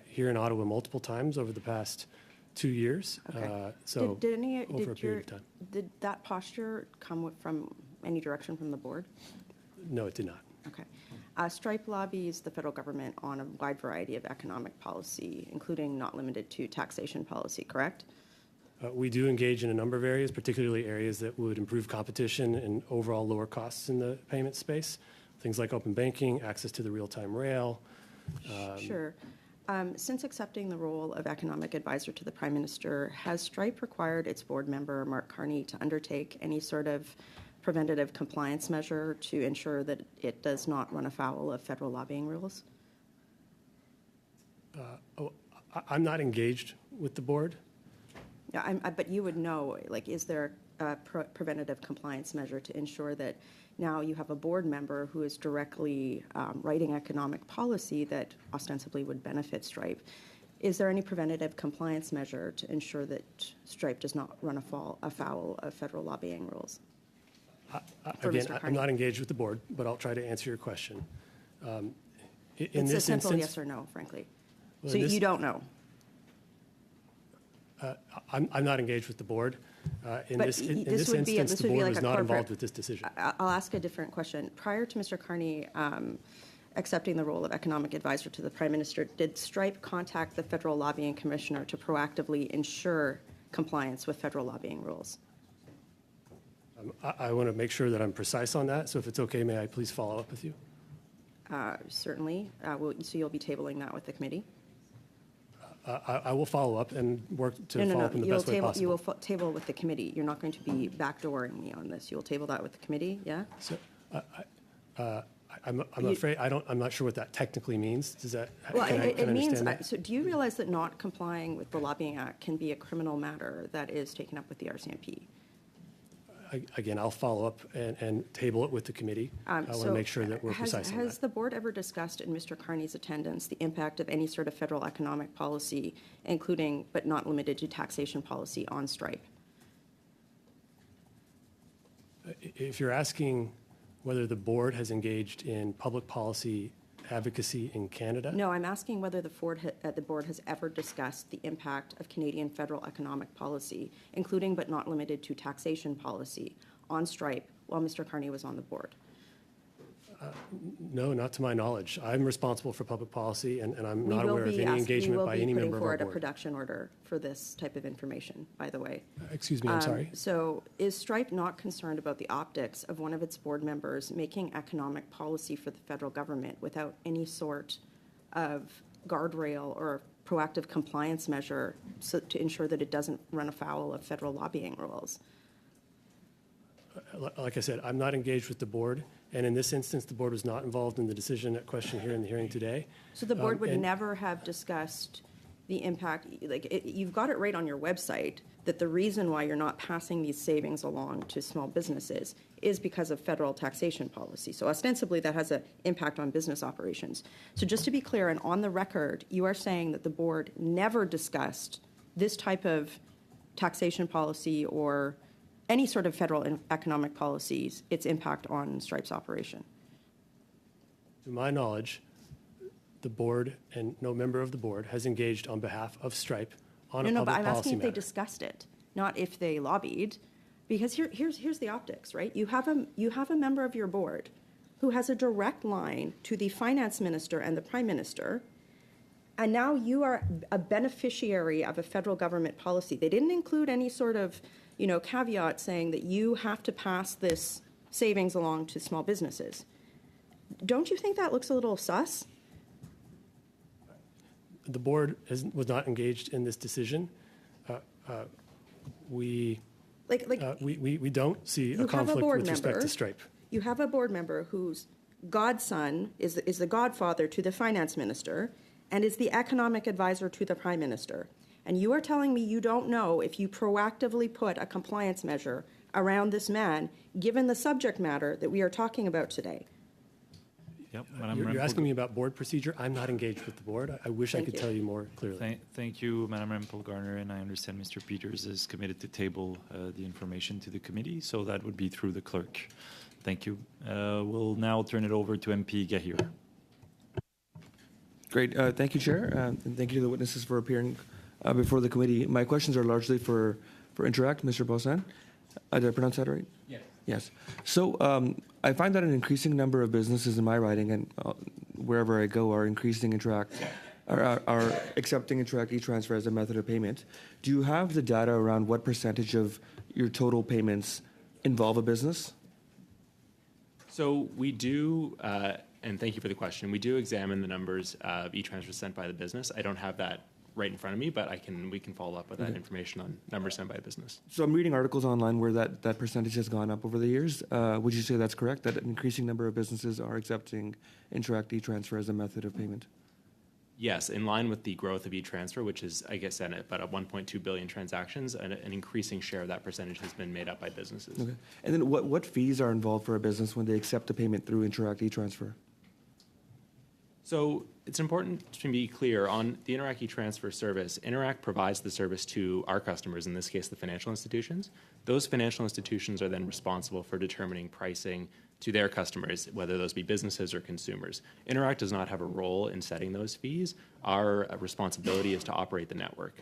here in Ottawa multiple times over the past 2 years, Okay. so over a period of time. Did that posture come from any direction from the board? No, it did not. Okay. Stripe lobbies the federal government on a wide variety of economic policy, including not limited to taxation policy, correct? We do engage in a number of areas, particularly areas that would improve competition and overall lower costs in the payment space. Things like open banking, access to the real-time rail. Sure. Since accepting the role of economic advisor to the Prime Minister, has Stripe required its board member, Mark Carney, to undertake any sort of preventative compliance measure to ensure that it does not run afoul of federal lobbying rules? I'm not engaged with the board. Yeah, but you would know, like, is there a preventative compliance measure to ensure that now you have a board member who is directly writing economic policy that ostensibly would benefit Stripe? Is there any preventative compliance measure to ensure that Stripe does not run afoul of federal lobbying rules? Again, I'm not engaged with the board, but I'll try to answer your question. It's a simple yes or no, frankly. Well, So you don't know? I'm not engaged with the board. In But this this would be instance, the board like was a not corporate- involved with this decision. I'll ask a different question. Prior to Mr. Carney accepting the role of economic advisor to the Prime Minister, did Stripe contact the Federal Lobbying Commissioner to proactively ensure compliance with federal lobbying rules? I want to make sure that I'm precise on that, so if it's okay, may I please follow up with you? Certainly. So you'll be tabling that with the committee? I will follow up and work to follow up in the You'll best way possible. You will table with the committee. You're not going to be backdooring me on this. You will table that with the committee, yeah? So, I'm afraid I'm not sure what that technically means. Does that? Well, can I it means, understand that? so do you realize that not complying with the Lobbying Act can be a criminal matter that is taken up with the RCMP? Again, I'll follow up and table it with the committee. I want to make sure that we're precise on Has that. the board ever discussed in Mr. Carney's attendance the impact of any sort of federal economic policy, including but not limited to taxation policy, on Stripe? If you're asking whether the board has engaged in public policy advocacy in Canada? No, I'm asking whether the board has ever discussed the impact of Canadian federal economic policy, including but not limited to taxation policy, on Stripe while Mr. Carney was on the board. No, not to my knowledge. I'm responsible for public policy, and I'm We not will aware of be any engagement by any member of our putting forward a board. production order for this type of information, by the way. Excuse me, I'm sorry. So is Stripe not concerned about the optics of one of its board members making economic policy for the federal government without any sort of guardrail or proactive compliance measure to ensure that it doesn't run afoul of federal lobbying rules? Like I said, I'm not engaged with the board, and in this instance, the board was not involved in the decision at question here in the hearing today. So the board would and- never have discussed the impact, you've got it right on your website, that the reason why you're not passing these savings along to small businesses is because of federal taxation policy. So ostensibly, that has an impact on business operations. So just to be clear, and on the record, you are saying that the board never discussed this type of taxation policy or any sort of federal economic policies, its impact on Stripe's operation. To my knowledge, the board and no member of the board has engaged on behalf of Stripe on a No, public but I'm policy asking if they matter. discussed it, not if they lobbied, because here's the optics, right? You have a member of your board who has a direct line to the finance minister and the prime minister, and now you are a beneficiary of a federal government policy. They didn't include any sort of, caveat saying that you have to pass this savings along to small businesses. Don't you think that looks a little sus? The board was not engaged in this decision. We don't see a You have a conflict board with respect member. to Stripe. You have a board member whose godson is the godfather to the finance minister and is the economic advisor to the prime minister. And you are telling me you don't know if you proactively put a compliance measure around this man, given the subject matter that we are talking about today. Yep, Madam You're Rempel- asking me about board procedure. I'm not engaged with the board. I wish I Thank could you. tell you more clearly. Thank you, Madam Rempel-Garner, and I understand Mr. Peters is committed to table the information to the committee, so that would be through the clerk. Thank you. We'll now turn it over to MP Gahir. Great. Thank you, Chair, and thank you to the witnesses for appearing before the committee. My questions are largely for Interact, Mr. Bosan. Did I pronounce that right? Yes. Yes. So I find that an increasing number of businesses in my riding and wherever I go are increasing Interact, are accepting Interact e-transfer as a method of payment. Do you have the data around what percentage of your total payments involve a business? So we do, and thank you for the question. We do examine the numbers of e-transfers sent by the business. I don't have that right in front of me, but we can follow up with that information on numbers sent by a business. So I'm reading articles online where that percentage has gone up over the years. Would you say that's correct, that an increasing number of businesses are accepting Interact e-transfer as a method of payment? Yes, in line with the growth of e-transfer, which is, I guess, at about 1.2 billion transactions, an increasing share of that percentage has been made up by businesses. Okay. And then what fees are involved for a business when they accept a payment through Interact e-transfer? So it's important to be clear on the Interact e-transfer service. Interact provides the service to our customers, in this case, the financial institutions. Those financial institutions are then responsible for determining pricing to their customers, whether those be businesses or consumers. Interact does not have a role in setting those fees. Our responsibility is to operate the network.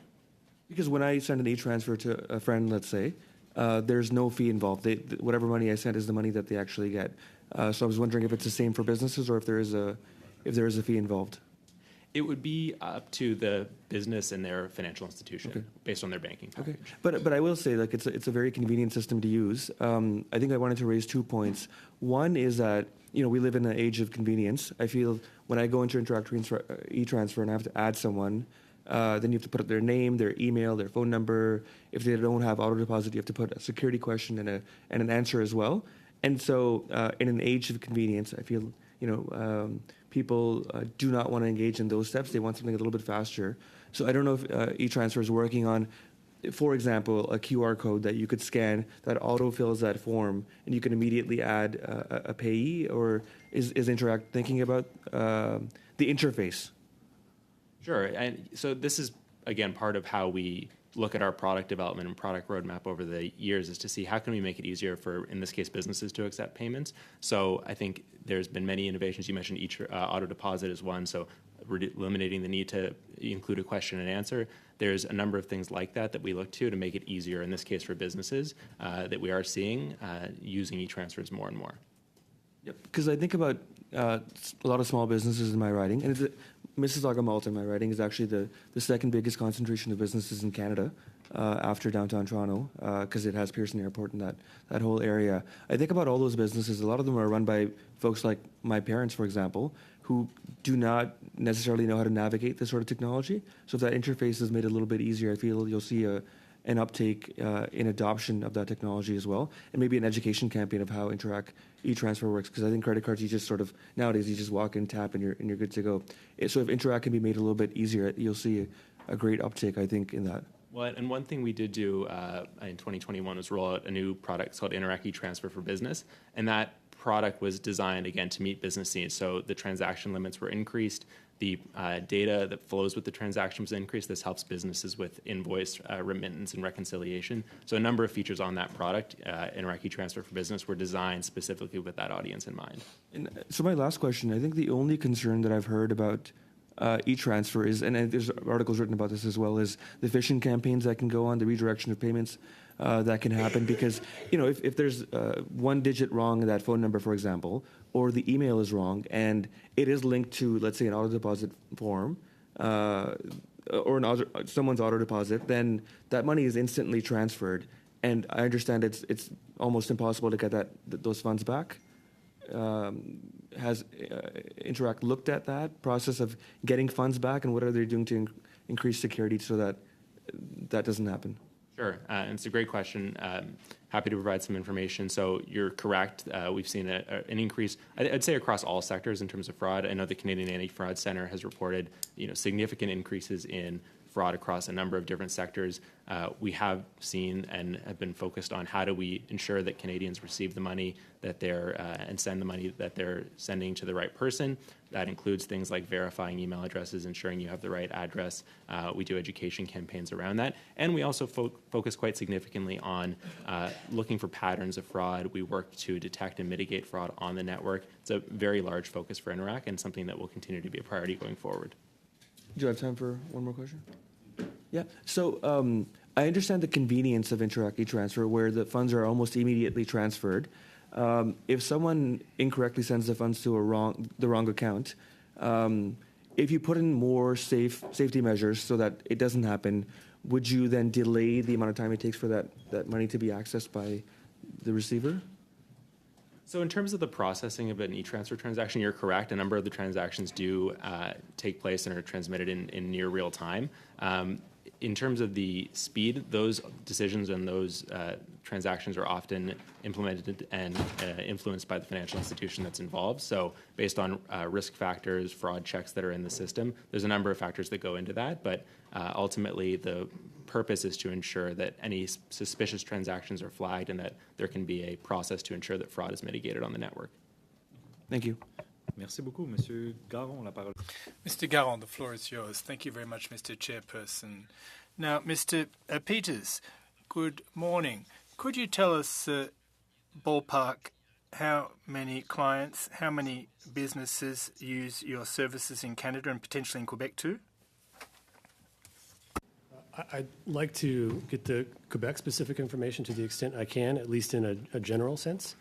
Because when I send an e-transfer to a friend, let's say, there's no fee involved. Whatever money I send is the money that they actually get. So I was wondering if it's the same for businesses or if there is a fee involved. It would be up to the business and their financial institution based on their banking package. Okay. But I will say, like, it's a very convenient system to use. I think I wanted to raise 2 points. One is that, we live in an age of convenience. I feel when I go into Interact e-transfer and I have to add someone, then you have to put up their name, their email, their phone number. If they don't have auto deposit, you have to put a security question and an answer as well. And so in an age of convenience, I feel, people do not want to engage in those steps. They want something a little bit faster. So I don't know if e-transfer is working on, for example, a QR code that you could scan that auto-fills that form and you can immediately add a payee, or is Interact thinking about the interface? Sure. And so this is, again, part of how we look at our product development and product roadmap over the years, is to see how can we make it easier for, in this case, businesses to accept payments. So I think there's been many innovations. You mentioned auto deposit is one, so eliminating the need to include a question and answer. There's a number of things like that we look to make it easier, in this case for businesses, that we are seeing using e-transfers more and more. Yep. Because I think about a lot of small businesses in my riding, and Mississauga Malton, my riding, is actually the second biggest concentration of businesses in Canada after downtown Toronto, because it has Pearson Airport and that whole area. I think about all those businesses. A lot of them are run by folks like my parents, for example, who do not necessarily know how to navigate this sort of technology. So if that interface is made a little bit easier, I feel you'll see an uptake in adoption of that technology as well, and maybe an education campaign of how Interact e-transfer works, because I think credit cards, you just sort of, nowadays you just walk in, tap, and you're good to go. So if Interact can be made a little bit easier, you'll see a great uptake, I think, in that. Well, and one thing we did do in 2021 was roll out a new product called Interact e-transfer for business, and that product was designed, again, to meet business needs. So the transaction limits were increased. The data that flows with the transaction was increased. This helps businesses with invoice remittance and reconciliation. So a number of features on that product, Interact e-transfer for business, were designed specifically with that audience in mind. And so my last question, I think the only concern that I've heard about e-transfer is, and there's articles written about this as well, is the phishing campaigns that can go on, the redirection of payments that can happen, because if there's one digit wrong in that phone number, for example, or the email is wrong and it is linked to, let's say, an auto deposit form or someone's auto deposit, then that money is instantly transferred, and I understand it's almost impossible to get those funds back. Has Interact looked at that process of getting funds back, and what are they doing to increase security so that doesn't happen? Sure, and it's a great question. happy to provide some information. So you're correct. We've seen an increase, I'd say, across all sectors in terms of fraud. I know the Canadian Anti-Fraud Centre has reported significant increases in fraud across a number of different sectors. We have seen and have been focused on how do we ensure that Canadians receive the money that they're and send the money that they're sending to the right person. That includes things like verifying email addresses, ensuring you have the right address. We do education campaigns around that. And we also focus quite significantly on looking for patterns of fraud. We work to detect and mitigate fraud on the network. It's a very large focus for Interac and something that will continue to be a priority going forward. Do you have time for one more question? Yeah. So I understand the convenience of Interac e-transfer, where the funds are almost immediately transferred. If someone incorrectly sends the funds to the wrong account, if you put in more safety measures so that it doesn't happen, would you then delay the amount of time it takes for that money to be accessed by the receiver? So in terms of the processing of an e-transfer transaction, you're correct. A number of the transactions do take place and are transmitted in near real time. In terms of the speed, those decisions and those transactions are often implemented and influenced by the financial institution that's involved. So based on risk factors, fraud checks that are in the system, there's a number of factors that go into that. But ultimately, the purpose is to ensure that any suspicious transactions are flagged and that there can be a process to ensure that fraud is mitigated on the network. Thank you. Merci beaucoup, Monsieur Garon. La parole. Mr. Garon, the floor is yours. Thank you very much, Mr. Chairperson. Now, Mr. Peters, good morning. Could you tell us, ballpark, how many clients, how many businesses use your services in Canada and potentially in Quebec too? I'd like to get the Quebec-specific information to the extent I can, at least in a general sense.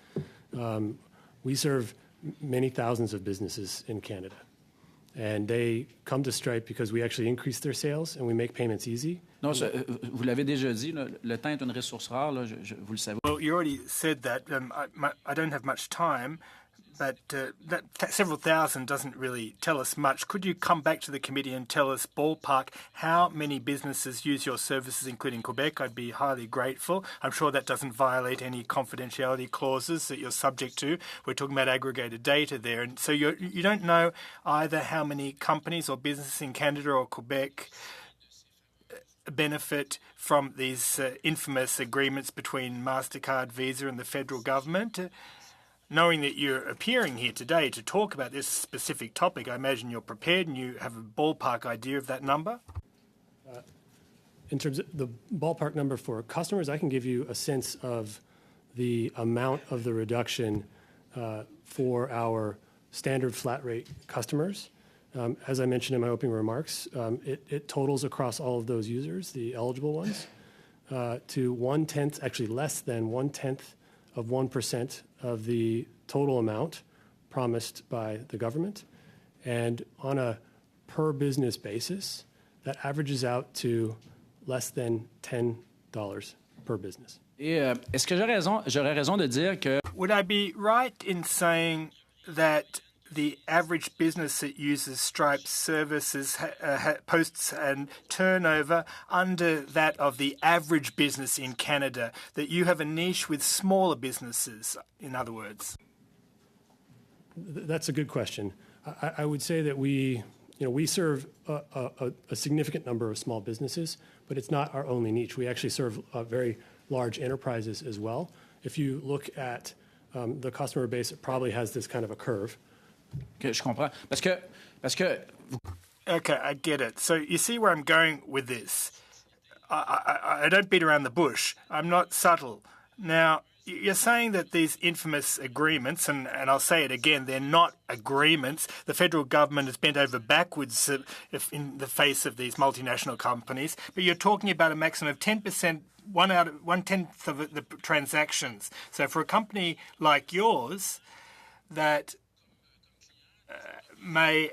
We serve many thousands of businesses in Canada, and they come to Stripe because we actually increase their sales and we make payments easy. Non, vous l'avez déjà dit, le temps est une ressource rare, vous le savez. Well, you already said that. I don't have much time, but that several thousand doesn't really tell us much. Could you come back to the committee and tell us, ballpark, how many businesses use your services, including Quebec? I'd be highly grateful. I'm sure that doesn't violate any confidentiality clauses that you're subject to. We're talking about aggregated data there. And so you don't know either how many companies or businesses in Canada or Quebec benefit from these infamous agreements between MasterCard, Visa and the federal government. Knowing that you're appearing here today to talk about this specific topic, I imagine you're prepared and you have a ballpark idea of that number? In terms of the ballpark number for customers, I can give you a sense of the amount of the reduction for our standard flat rate customers. As I mentioned in my opening remarks, it totals across all of those users, the eligible ones, to 1/10, actually less than 1/10 of 1% of the total amount promised by the government. And on a per business basis, that averages out to less than $10 per business. Et est-ce que j'aurais raison de dire que... Would I be right in saying that the average business that uses Stripe services posts and turnover under that of the average business in Canada, that you have a niche with smaller businesses, in other words? That's a good question. I would say that we serve a significant number of small businesses, but it's not our only niche. We actually serve very large enterprises as well. If you look at the customer base, it probably has this kind of a curve. Okay, je comprends. Parce que... Okay, I get it. So you see where I'm going with this. I don't beat around the bush. I'm not subtle. Now, you're saying that these infamous agreements, and I'll say it again, they're not agreements. The federal government has bent over backwards in the face of these multinational companies, but you're talking about a maximum of 10%, 1/10 of the transactions. So for a company like yours that may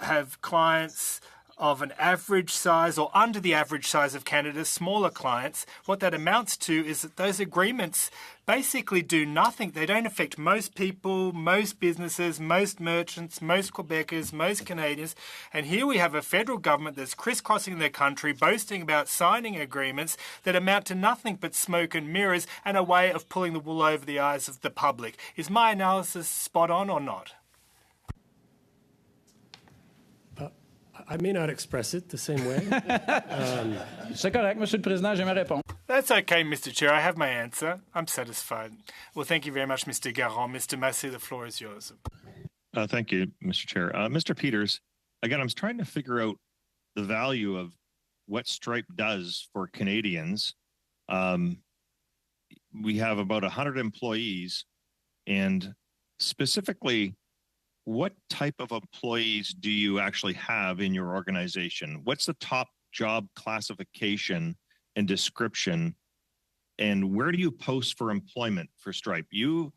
have clients of an average size or under the average size of Canada's smaller clients. What that amounts to is that those agreements basically do nothing. They don't affect most people, most businesses, most merchants, most Quebecers, most Canadians. And here we have a federal government that's crisscrossing the country, boasting about signing agreements that amount to nothing but smoke and mirrors and a way of pulling the wool over the eyes of the public. Is my analysis spot on or not? I may not express it the same way. C'est correct, Monsieur le Président, j'ai ma réponse. That's okay, Mr. Chair. I have my answer. I'm satisfied. Well, thank you very much, Mr. Garon. Mr. Massey, the floor is yours. Thank you, Mr. Chair. Mr. Peters, again, I'm trying to figure out the value of what Stripe does for Canadians. We have about 100 employees, and specifically, what type of employees do you actually have in your organization? What's the top job classification and description? And where do you post for employment for Stripe? You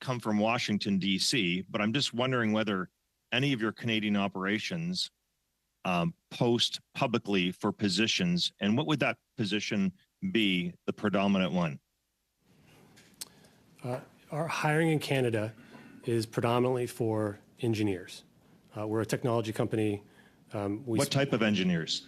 come from Washington, D.C., but I'm just wondering whether any of your Canadian operations post publicly for positions, and what would that position be, the predominant one? Our hiring in Canada is predominantly for engineers. We're a technology company. What type of engineers?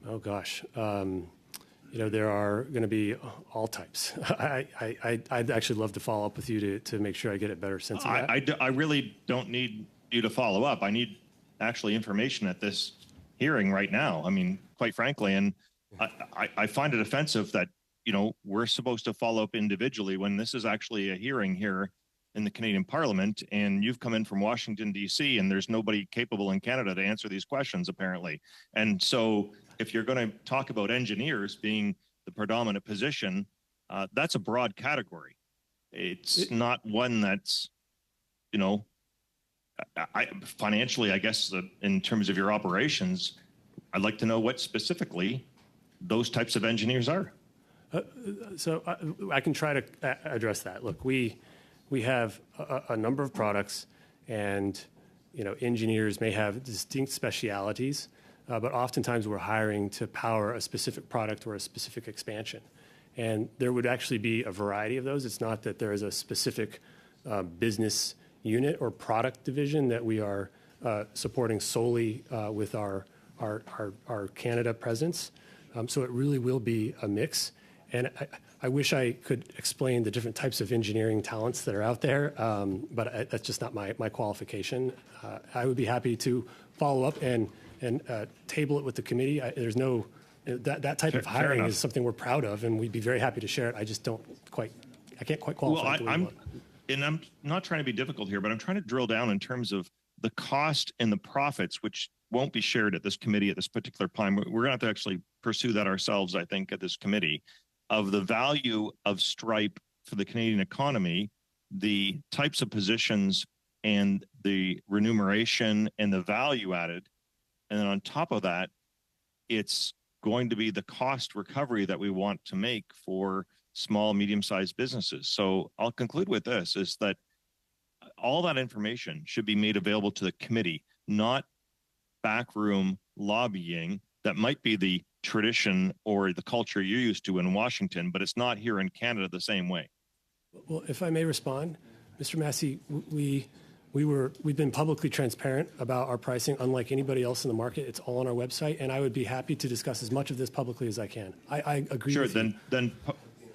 Oh gosh, there are going to be all types. I'd actually love to follow up with you to make sure I get a better sense of that. I really don't need you to follow up. I need actually information at this hearing right now. I mean, quite frankly, and I find it offensive that we're supposed to follow up individually when this is actually a hearing here in the Canadian Parliament, and you've come in from Washington, D.C., and there's nobody capable in Canada to answer these questions, apparently. And so if you're going to talk about engineers being the predominant position, that's a broad category. It's not one that's, financially, I guess, in terms of your operations, I'd like to know what specifically those types of engineers are. So I can try to address that. Look, we have a number of products, and engineers may have distinct specialities, but oftentimes we're hiring to power a specific product or a specific expansion. And there would actually be a variety of those. It's not that there is a specific business unit or product division that we are supporting solely with our Canada presence. So it really will be a mix. And I wish I could explain the different types of engineering talents that are out there, but that's just not my qualification. I would be happy to follow up and table it with the committee. There's no that type of hiring is something we're proud of, and we'd be very happy to share it. I just I can't quite qualify. Well, I'm not trying to be difficult here, but I'm trying to drill down in terms of the cost and the profits, which won't be shared at this committee at this particular time. We're going to have to actually pursue that ourselves, I think, at this committee, of the value of Stripe for the Canadian economy, the types of positions and the remuneration and the value added. And then on top of that, it's going to be the cost recovery that we want to make for small, medium-sized businesses. So I'll conclude with this, is that all that information should be made available to the committee, not backroom lobbying that might be the tradition or the culture you're used to in Washington, but it's not here in Canada the same way. Well, if I may respond, Mr. Massey, we've been publicly transparent about our pricing, unlike anybody else in the market. It's all on our website, and I would be happy to discuss as much of this publicly as I can. I agree. Sure. With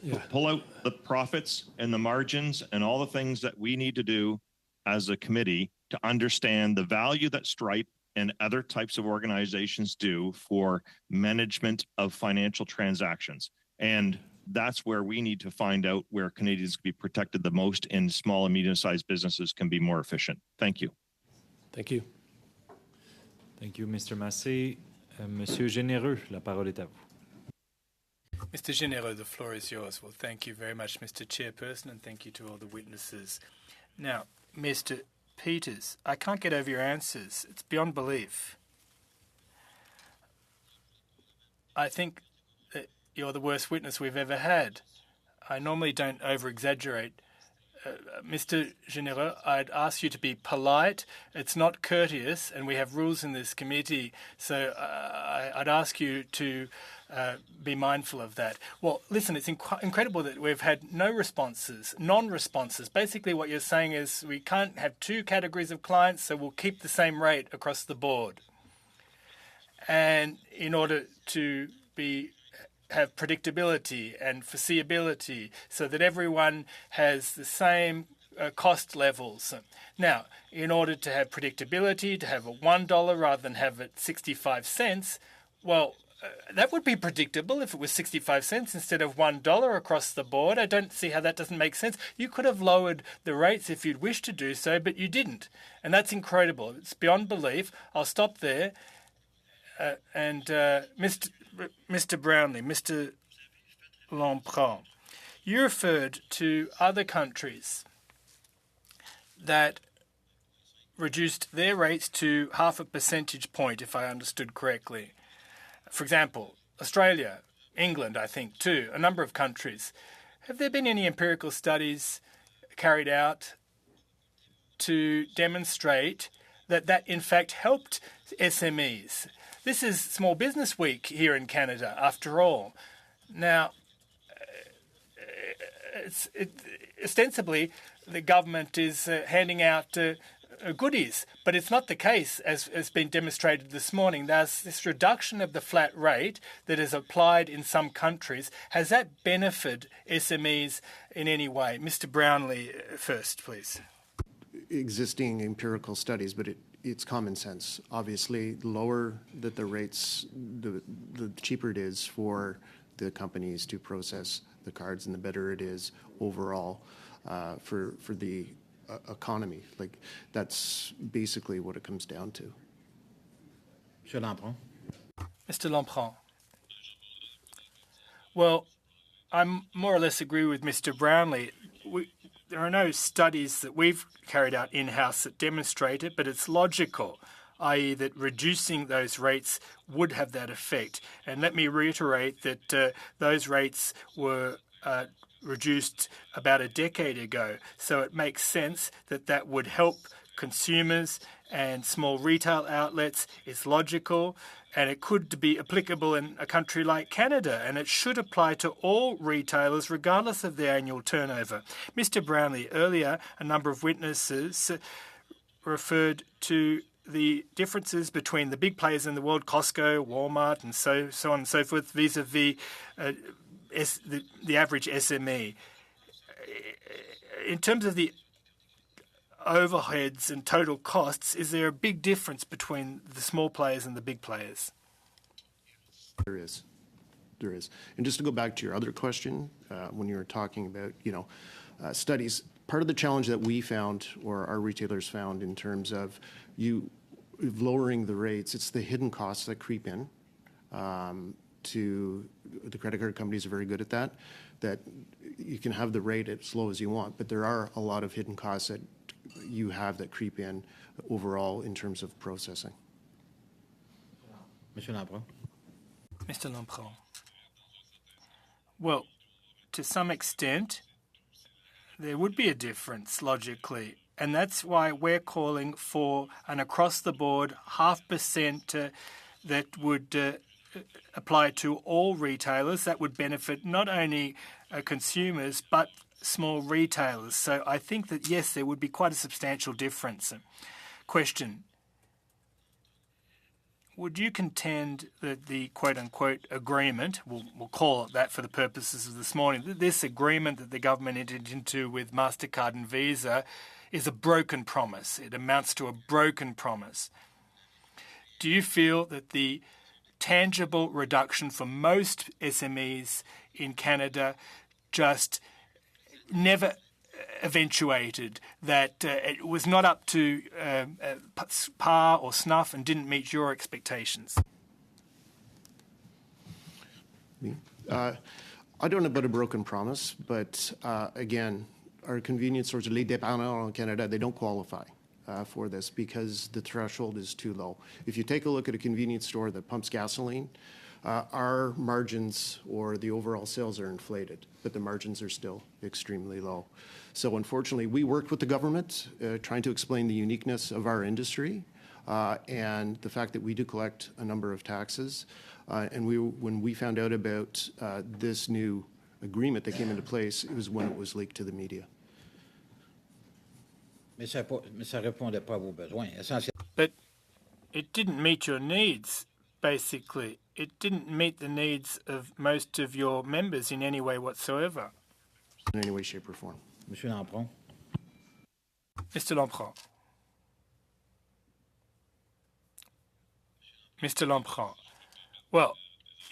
you. Pull out the profits and the margins and all the things that we need to do as a committee to understand the value that Stripe and other types of organizations do for management of financial transactions. And that's where we need to find out where Canadians can be protected the most and small and medium-sized businesses can be more efficient. Thank you. Thank you. Thank you, Mr. Massey. Monsieur Généreux, la parole est à vous. Mr. Généreux, the floor is yours. Well, thank you very much, Mr. Chairperson, and thank you to all the witnesses. Now, Mr. Peters, I can't get over your answers. It's beyond belief. I think that you're the worst witness we've ever had. I normally don't over-exaggerate Mr. Généreux, I'd ask you to be polite. It's not courteous, and we have rules in this committee, so I'd ask you to be mindful of that. Well, listen, it's incredible that we've had no responses, non-responses. Basically, what you're saying is we can't have two categories of clients, so we'll keep the same rate across the board. And in order to have predictability and foreseeability so that everyone has the same cost levels. Now, in order to have predictability, to have a $1 rather than have it 65 cents, well, that would be predictable if it was 65 cents instead of $1 across the board. I don't see how that doesn't make sense. You could have lowered the rates if you'd wished to do so, but you didn't. And that's incredible. It's beyond belief. I'll stop there. Mr. Brownlee, Mr. Lomprand, you referred to other countries that reduced their rates to 0.5 percentage point, if I understood correctly. For example, Australia, England, I think, too, a number of countries. Have there been any empirical studies carried out to demonstrate that in fact helped SMEs? This is Small Business Week here in Canada, after all. Now, ostensibly, the government is handing out goodies, but it's not the case, as has been demonstrated this morning. There's this reduction of the flat rate that is applied in some countries. Has that benefited SMEs in any way? Mr. Brownlee first, please. Existing empirical studies, but it's common sense. Obviously, the lower that the rates, the cheaper it is for the companies to process the cards, and the better it is overall for the economy. Like, that's basically what it comes down to. Mr. Lomprand. Mr. Lomprand. Well, I more or less agree with Mr. Brownlee. There are no studies that we've carried out in-house that demonstrate it, but it's logical, i.e. that reducing those rates would have that effect. And let me reiterate that those rates were reduced about a decade ago. So it makes sense that would help consumers and small retail outlets. It's logical, and it could be applicable in a country like Canada, and it should apply to all retailers regardless of their annual turnover. Mr. Brownlee, earlier a number of witnesses referred to the differences between the big players in the world, Costco, Walmart, and so on and so forth, vis-a-vis the average SME. In terms of the overheads and total costs, is there a big difference between the small players and the big players? There is. And just to go back to your other question, when you were talking about, studies, part of the challenge that we found, or our retailers found, in terms of lowering the rates, it's the hidden costs that creep in. To the credit card companies are very good at that you can have the rate as low as you want, but there are a lot of hidden costs that you have that creep in overall in terms of processing. Mr. Lomprand. Mr. Lomprand. Well, to some extent, there would be a difference logically, and that's why we're calling for an across-the-board 0.5% that would apply to all retailers. That would benefit not only consumers but small retailers. So I think that, yes, there would be quite a substantial difference. Question. Would you contend that the quote-unquote agreement, we'll call it that for the purposes of this morning, this agreement that the government entered into with MasterCard and Visa is a broken promise? It amounts to a broken promise. Do you feel that the tangible reduction for most SMEs in Canada just never eventuated, that it was not up to par or snuff and didn't meet your expectations? I don't know about a broken promise, but again, our convenience stores, les dépanneurs in Canada, they don't qualify for this because the threshold is too low. If you take a look at a convenience store that pumps gasoline, our margins or the overall sales are inflated, but the margins are still extremely low. So unfortunately, we worked with the government trying to explain the uniqueness of our industry and the fact that we do collect a number of taxes. And when we found out about this new agreement that came into place, it was when it was leaked to the media. Mais ça répondait pas à vos besoins. But it didn't meet your needs, basically. It didn't meet the needs of most of your members in any way whatsoever. In any way, shape, or form. Monsieur Lampron. Mr. Lampron. Mr. Lampron. Well,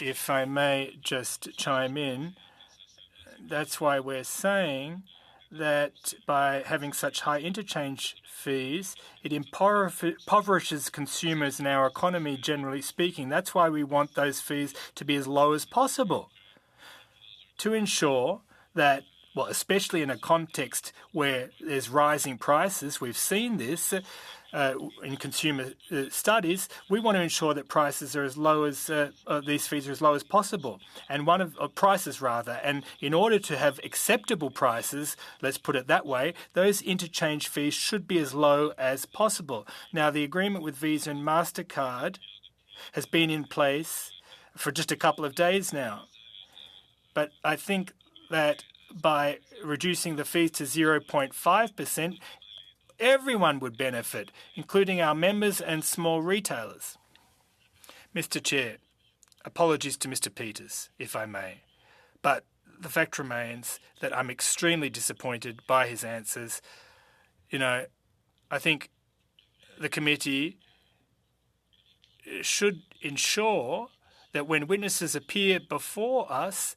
if I may just chime in, that's why we're saying that by having such high interchange fees, it impoverishes consumers and our economy, generally speaking. That's why we want those fees to be as low as possible, to ensure that, well, especially in a context where there's rising prices, we've seen this in consumer studies, we want to ensure that prices are as low as these fees are as low as possible, and prices rather. And in order to have acceptable prices, let's put it that way, those interchange fees should be as low as possible. Now, the agreement with Visa and MasterCard has been in place for just a couple of days now, but I think that by reducing the fees to 0.5%, everyone would benefit, including our members and small retailers. Mr. Chair, apologies to Mr. Peters, if I may, but the fact remains that I'm extremely disappointed by his answers. You know, I think the committee should ensure that when witnesses appear before us,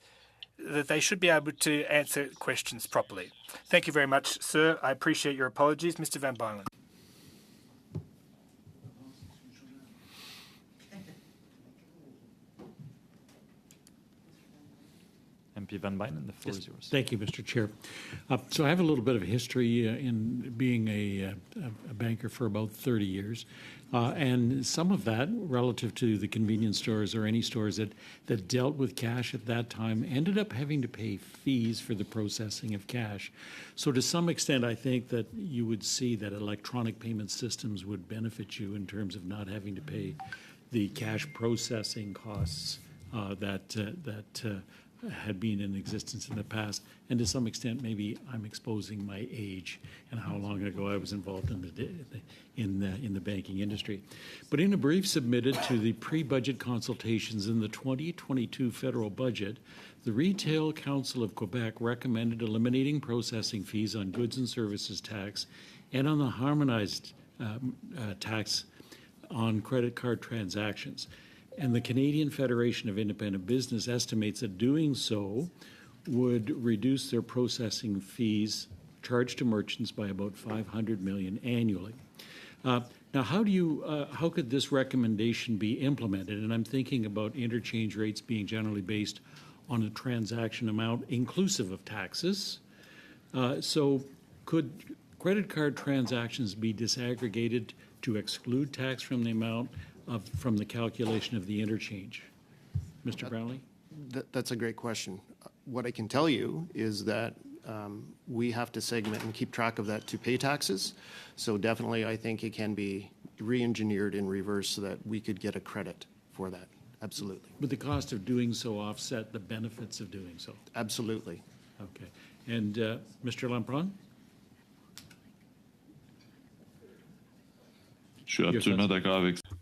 that they should be able to answer questions properly. Thank you very much, sir. I appreciate your apologies. Mr. Van Bylen. MP Van Bylen, the floor is yours. Thank you, Mr. Chair. So I have a little bit of history in being a banker for about 30 years. And some of that, relative to the convenience stores or any stores that dealt with cash at that time, ended up having to pay fees for the processing of cash. So to some extent, I think that you would see that electronic payment systems would benefit you in terms of not having to pay the cash processing costs that had been in existence in the past. And to some extent, maybe I'm exposing my age and how long ago I was involved in the banking industry. But in a brief submitted to the pre-budget consultations in the 2022 federal budget, the Retail Council of Quebec recommended eliminating processing fees on goods and services tax and on the harmonized tax on credit card transactions. And the Canadian Federation of Independent Business estimates that doing so would reduce their processing fees charged to merchants by about $500 million annually. Now, how could this recommendation be implemented? And I'm thinking about interchange rates being generally based on a transaction amount inclusive of taxes. So could credit card transactions be disaggregated to exclude tax from the amount from the calculation of the interchange? Mr. Brownlee? That's a great question. What I can tell you is that we have to segment and keep track of that to pay taxes. So definitely I think it can be re-engineered in reverse so that we could get a credit for that. Absolutely. Would the cost of doing so offset the benefits of doing so? Absolutely. Okay. And Mr. Lampron?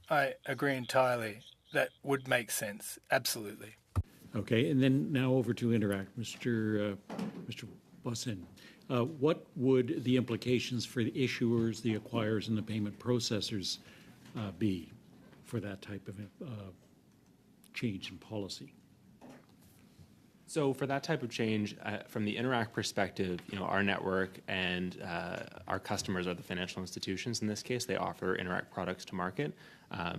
I agree entirely. That would make sense. Absolutely. Okay, and then now over to Interact. Mr. Boissin, what would the implications for the issuers, the acquirers, and the payment processors be for that type of change in policy? So for that type of change, from the Interact perspective, our network and our customers are the financial institutions. In this case, they offer Interact products to market.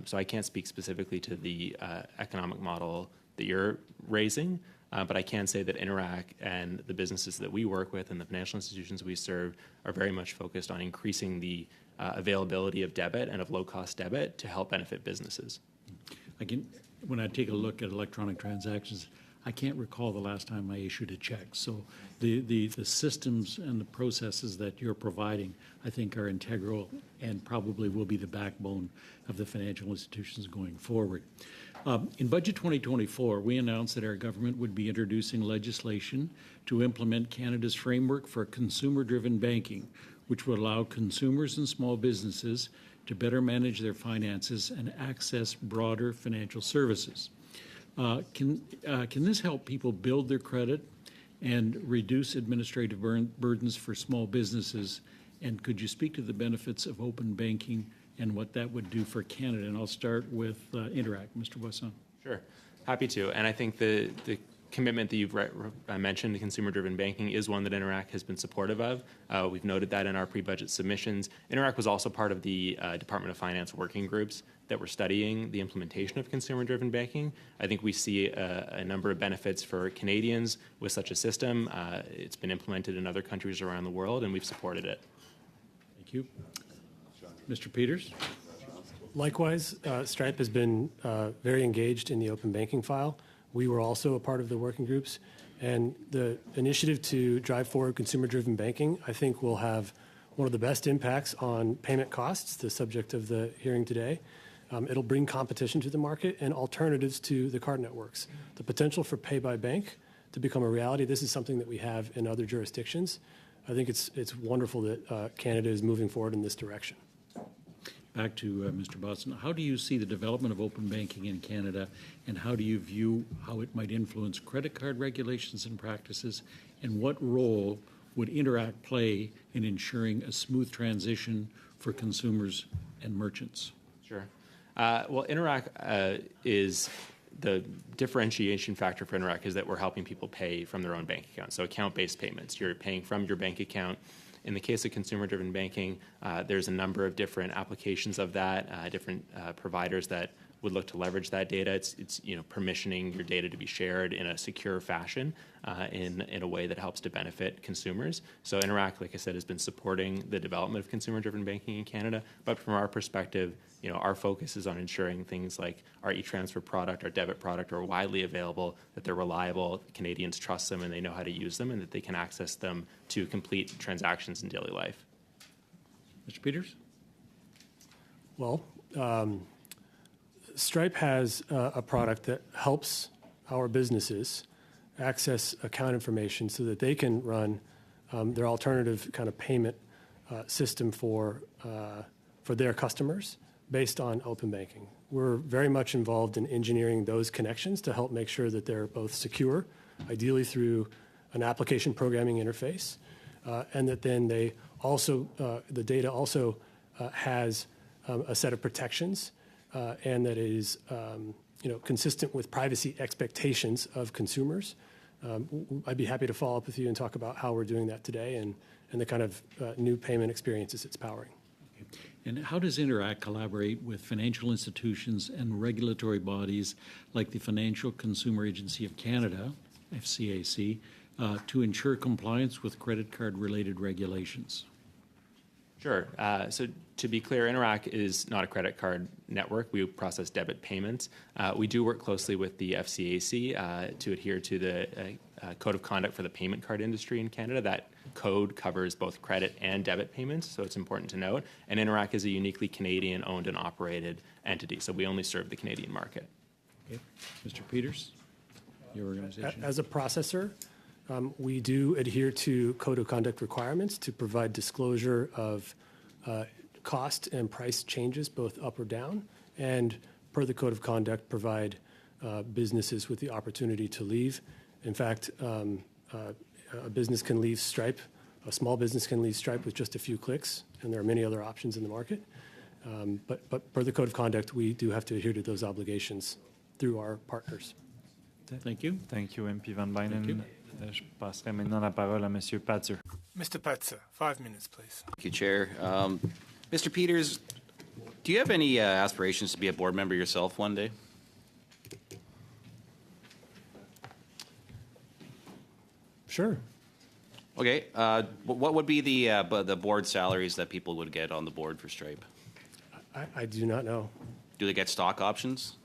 So I can't speak specifically to the economic model that you're raising, but I can say that Interact and the businesses that we work with and the financial institutions we serve are very much focused on increasing the availability of debit and of low-cost debit to help benefit businesses. when I take a look at electronic transactions, I can't recall the last time I issued a check. So the systems and the processes that you're providing, I think, are integral and probably will be the backbone of the financial institutions going forward. In Budget 2024, we announced that our government would be introducing legislation to implement Canada's framework for consumer-driven banking, which would allow consumers and small businesses to better manage their finances and access broader financial services. Can this help people build their credit and reduce administrative burdens for small businesses? And could you speak to the benefits of open banking and what that would do for Canada? And I'll start with Interac. Mr. Boisson. Sure, happy to. And I think the commitment that you've mentioned, the consumer-driven banking, is one that Interac has been supportive of. We've noted that in our pre-budget submissions. Interac was also part of the Department of Finance working groups that were studying the implementation of consumer-driven banking. I think we see a number of benefits for Canadians with such a system. It's been implemented in other countries around the world, and we've supported it. Thank you. Mr. Peters? Likewise, Stripe has been very engaged in the open banking file. We were also a part of the working groups. And the initiative to drive forward consumer-driven banking, I think, will have one of the best impacts on payment costs, the subject of the hearing today. It'll bring competition to the market and alternatives to the card networks. The potential for pay by bank to become a reality, this is something that we have in other jurisdictions. I think it's wonderful that Canada is moving forward in this direction. Back to Mr. Boston. How do you see the development of open banking in Canada, and how do you view how it might influence credit card regulations and practices, and what role would Interac play in ensuring a smooth transition for consumers and merchants? Sure. Well, Interac is the differentiation factor for Interac is that we're helping people pay from their own bank account. So account-based payments, you're paying from your bank account. In the case of consumer-driven banking, there's a number of different applications of that, different providers that would look to leverage that data. It's permissioning your data to be shared in a secure fashion in a way that helps to benefit consumers. So Interac, like I said, has been supporting the development of consumer-driven banking in Canada. But from our perspective, our focus is on ensuring things like our e-transfer product, our debit product are widely available, that they're reliable, Canadians trust them and they know how to use them, and that they can access them to complete transactions in daily life. Mr. Peters? Well, Stripe has a product that helps our businesses access account information so that they can run their alternative kind of payment system for their customers based on open banking. We're very much involved in engineering those connections to help make sure that they're both secure, ideally through an application programming interface, and that then they also, the data also has a set of protections and that is consistent with privacy expectations of consumers. I'd be happy to follow up with you and talk about how we're doing that today and the kind of new payment experiences it's powering. And how does Interac collaborate with financial institutions and regulatory bodies like the Financial Consumer Agency of Canada, FCAC, to ensure compliance with credit card-related regulations? Sure. So to be clear, Interac is not a credit card network. We process debit payments. We do work closely with the FCAC to adhere to the Code of Conduct for the payment card industry in Canada. That code covers both credit and debit payments, so it's important to note. And Interac is a uniquely Canadian-owned and operated entity, so we only serve the Canadian market. Okay. Mr. Peters, your organization? As a processor, we do adhere to Code of Conduct requirements to provide disclosure of cost and price changes, both up or down, and per the Code of Conduct, provide businesses with the opportunity to leave. In fact, a business can leave Stripe, a small business can leave Stripe with just a few clicks, and there are many other options in the market. But per the Code of Conduct, we do have to adhere to those obligations through our partners. Thank you. Thank you, MP Van Bynen. Je passerai maintenant la parole à Monsieur Patzer. Mr. Patzer, 5 minutes, please. Thank you, Chair. Mr. Peters, do you have any aspirations to be a board member yourself one day? Sure. Okay. What would be the board salaries that people would get on the board for Stripe? I do not know. Do they get stock options?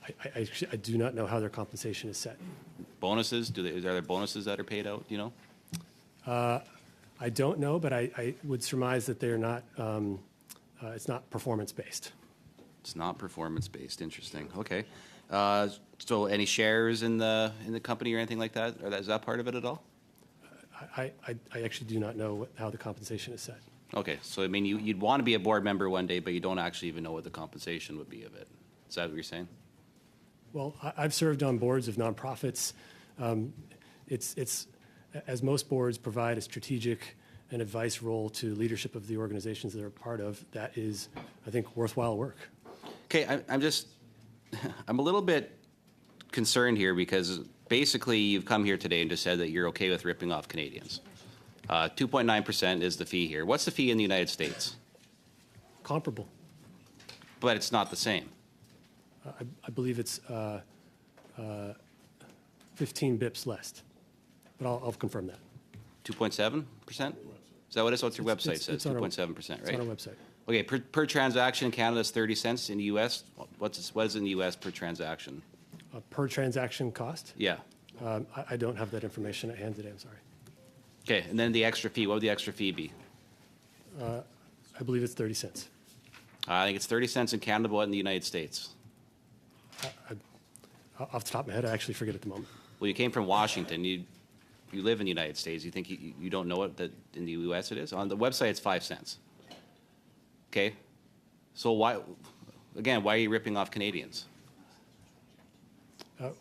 I do not know how their compensation is set. Bonuses? Are there bonuses that are paid out? Do you know? I don't know, but I would surmise that they're not. It's not performance-based. It's not performance-based. Interesting. Okay. So any shares in the company or anything like that? Is that part of it at all? I actually do not know how the compensation is set. Okay. So, I mean, you'd want to be a board member one day, but you don't actually even know what the compensation would be of it. Is that what you're saying? Well, I've served on boards of nonprofits. It's as most boards provide a strategic and advice role to leadership of the organizations that they're part of. That is, I think, worthwhile work. Okay, I'm a little bit concerned here because basically you've come here today and just said that you're okay with ripping off Canadians. 2.9% is the fee here. What's the fee in the United States? Comparable. But it's not the same. I believe it's 15 bips less, but I'll confirm that. 2.7%? Is that what it is? What's your website says? 2.7%, right? It's on our website. Okay, per transaction in Canada is 30 cents. In the U.S., what is in the U.S. per transaction? Per transaction cost? Yeah. I don't have that information at hand today, I'm sorry. Okay, and then the extra fee, what would the extra fee be? I believe it's 30 cents. I think it's 30 cents in Canada, but what in the United States? Off the top of my head, I actually forget at the moment. Well, you came from Washington. You live in the United States. You think you don't know what that in the U.S. it is? On the website, it's 5 cents. Okay, so why are you ripping off Canadians?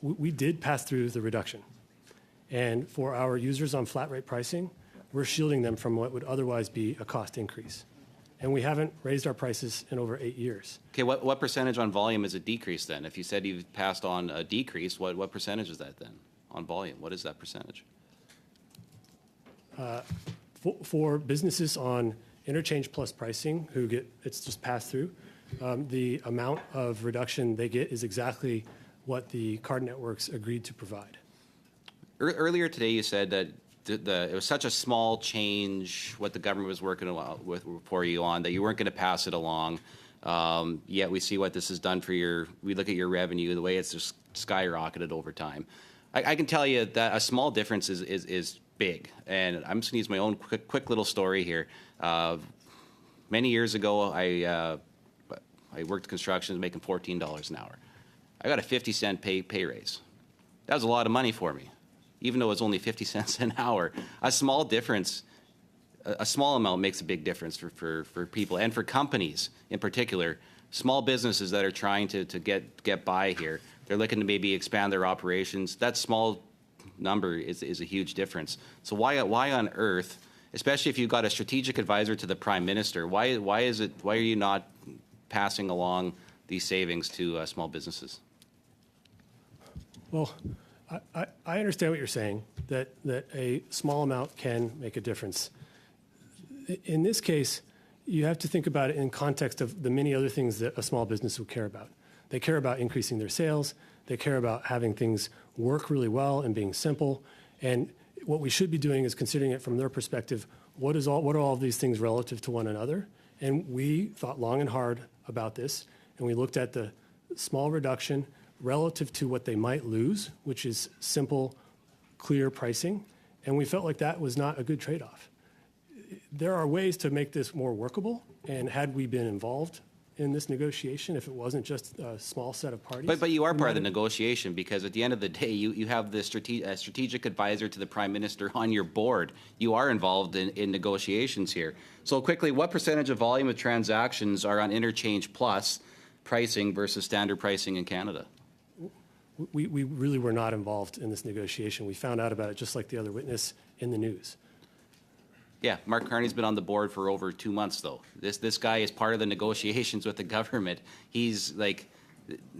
We did pass through the reduction. And for our users on flat rate pricing, we're shielding them from what would otherwise be a cost increase. And we haven't raised our prices in over 8 years. Okay, what percentage on volume is a decrease then? If you said you've passed on a decrease, what percentage is that then on volume? What is that percentage? For businesses on interchange plus pricing it's just passed through, the amount of reduction they get is exactly what the card networks agreed to provide. Earlier today you said that it was such a small change what the government was working for you on that you weren't going to pass it along. Yet we see what this has done for we look at your revenue, the way it's just skyrocketed over time. I can tell you that a small difference is big. And I'm just going to use my own quick little story here. Many years ago, I worked construction, making $14 an hour. I got a 50-cent pay raise. That was a lot of money for me, even though it's only 50 cents an hour. A small difference, a small amount makes a big difference for people and for companies in particular. Small businesses that are trying to get by here, they're looking to maybe expand their operations. That small number is a huge difference. So why on earth, especially if you've got a strategic advisor to the Prime Minister, why are you not passing along these savings to small businesses? Well, I understand what you're saying, that a small amount can make a difference. In this case, you have to think about it in context of the many other things that a small business would care about. They care about increasing their sales. They care about having things work really well and being simple. And what we should be doing is considering it from their perspective. What are all of these things relative to one another? And we thought long and hard about this, and we looked at the small reduction relative to what they might lose, which is simple, clear pricing, and we felt like that was not a good trade-off. There are ways to make this more workable, and had we been involved in this negotiation, if it wasn't just a small set of parties. But you are part of the negotiation, because at the end of the day, you have the strategic advisor to the Prime Minister on your board. You are involved in negotiations here. So quickly, what percentage of volume of transactions are on interchange plus pricing versus standard pricing in Canada? We really were not involved in this negotiation. We found out about it just like the other witness in the news. Yeah, Mark Carney's been on the board for over 2 months, though. This guy is part of the negotiations with the government. He's like,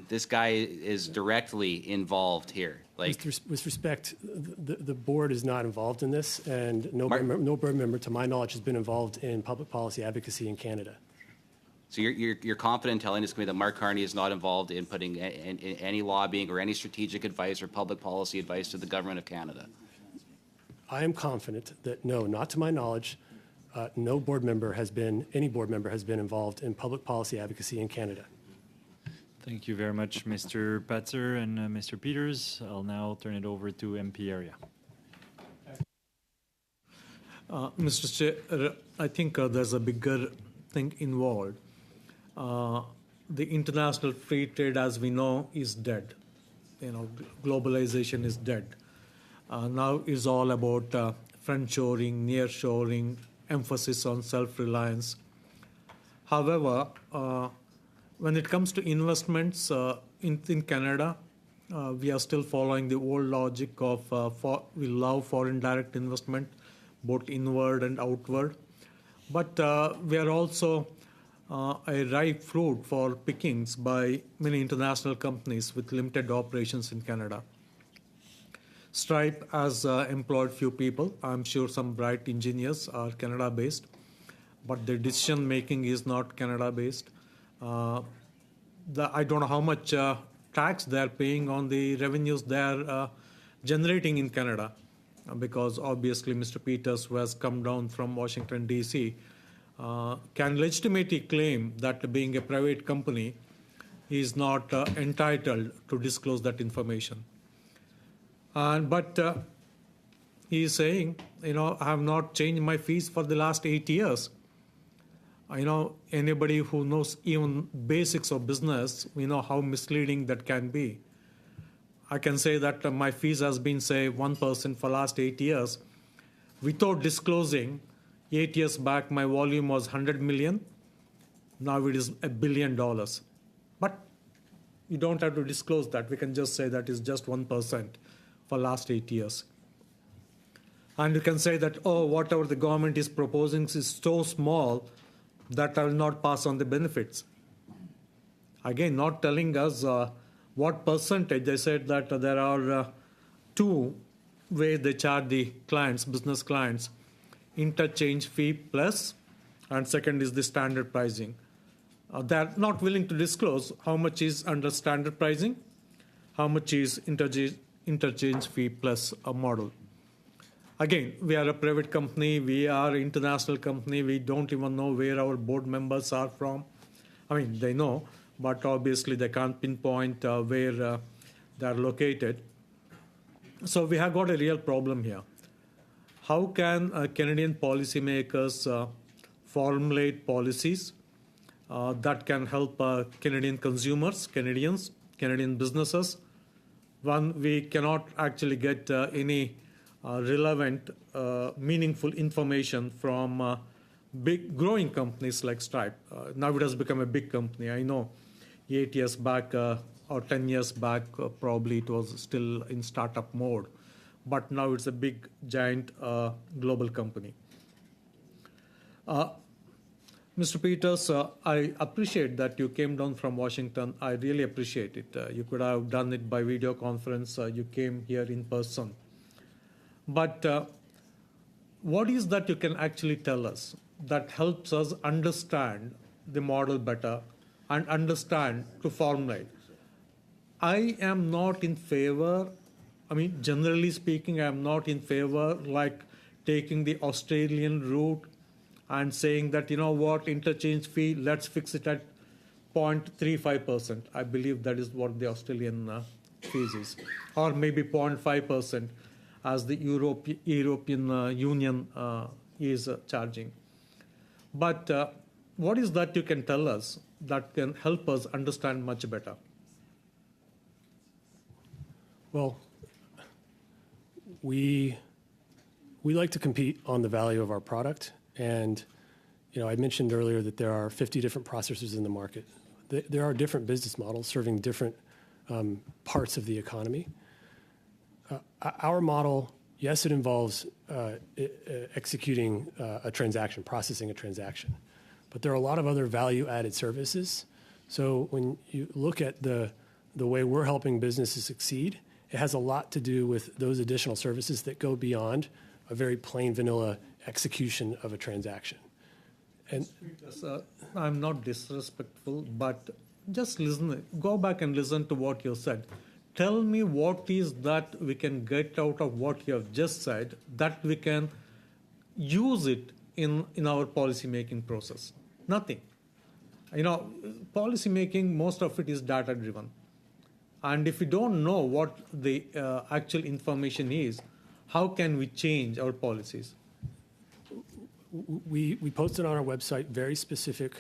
this guy is directly involved here. Like, with respect, the board is not involved in this, and no board member, to my knowledge, has been involved in public policy advocacy in Canada. So you're confident in telling this committee that Mark Carney is not involved in putting any lobbying or any strategic advice or public policy advice to the government of Canada? I am confident that no, not to my knowledge, any board member has been involved in public policy advocacy in Canada. Thank you very much, Mr. Patzer and Mr. Peters. I'll now turn it over to MP Area. Mr. Chair, I think there's a bigger thing involved. The international free trade, as we know, is dead. Globalization is dead. Now it's all about friendshoring, nearshoring, emphasis on self-reliance. However, when it comes to investments in Canada, we are still following the old logic of we love foreign direct investment, both inward and outward. But we are also a ripe fruit for pickings by many international companies with limited operations in Canada. Stripe has employed few people. I'm sure some bright engineers are Canada-based, but their decision-making is not Canada-based. I don't know how much tax they're paying on the revenues they're generating in Canada, because obviously Mr. Peters, who has come down from Washington, D.C., can legitimately claim that being a private company, he is not entitled to disclose that information. But he is saying, I have not changed my fees for the last 8 years. Anybody who knows even basics of business, we know how misleading that can be. I can say that my fees has been, say, 1% for last 8 years. Without disclosing, 8 years back, my volume was 100 million. Now it is $1 billion. But you don't have to disclose that. We can just say that is just 1% for last 8 years. And you can say that, whatever the government is proposing is so small that I will not pass on the benefits. Again, not telling us what percentage. They said that there are two ways they charge the clients, business clients, interchange fee plus, and second is the standard pricing. They're not willing to disclose how much is under standard pricing, how much is interchange fee plus a model. Again, we are a private company, we are an international company, we don't even know where our board members are from. I mean, they know, but obviously they can't pinpoint where they're located. So we have got a real problem here. How can Canadian policymakers formulate policies that can help Canadian consumers, Canadian businesses, when we cannot actually get any relevant, meaningful information from big growing companies like Stripe. Now it has become a big company. I know 8 years back or 10 years back, probably it was still in startup mode. But now it's a big, giant global company. Mr. Peters, I appreciate that you came down from Washington. I really appreciate it. You could have done it by video conference. You came here in person. But what is that you can actually tell us that helps us understand the model better and understand to formulate? I am not in favor, generally speaking, I am not in favor like taking the Australian route and saying that, interchange fee, let's fix it at 0.35%. I believe that is what the Australian fees is. Or maybe 0.5%. As the European Union is charging. But what is that you can tell us that can help us understand much better? Well, we like to compete on the value of our product. And, I mentioned earlier that there are 50 different processors in the market. There are different business models serving different parts of the economy. Our model, yes, it involves executing a transaction, processing a transaction. But there are a lot of other value-added services. So when you look at the way we're helping businesses succeed, it has a lot to do with those additional services that go beyond a very plain vanilla execution of a transaction. And I'm not disrespectful, but just listen, go back and listen to what you said. Tell me what is that we can get out of what you have just said that we can use it in our policy-making process. Nothing. Policy making, most of it is data driven. And if we don't know what the actual information is, how can we change our policies? We posted on our website very specific,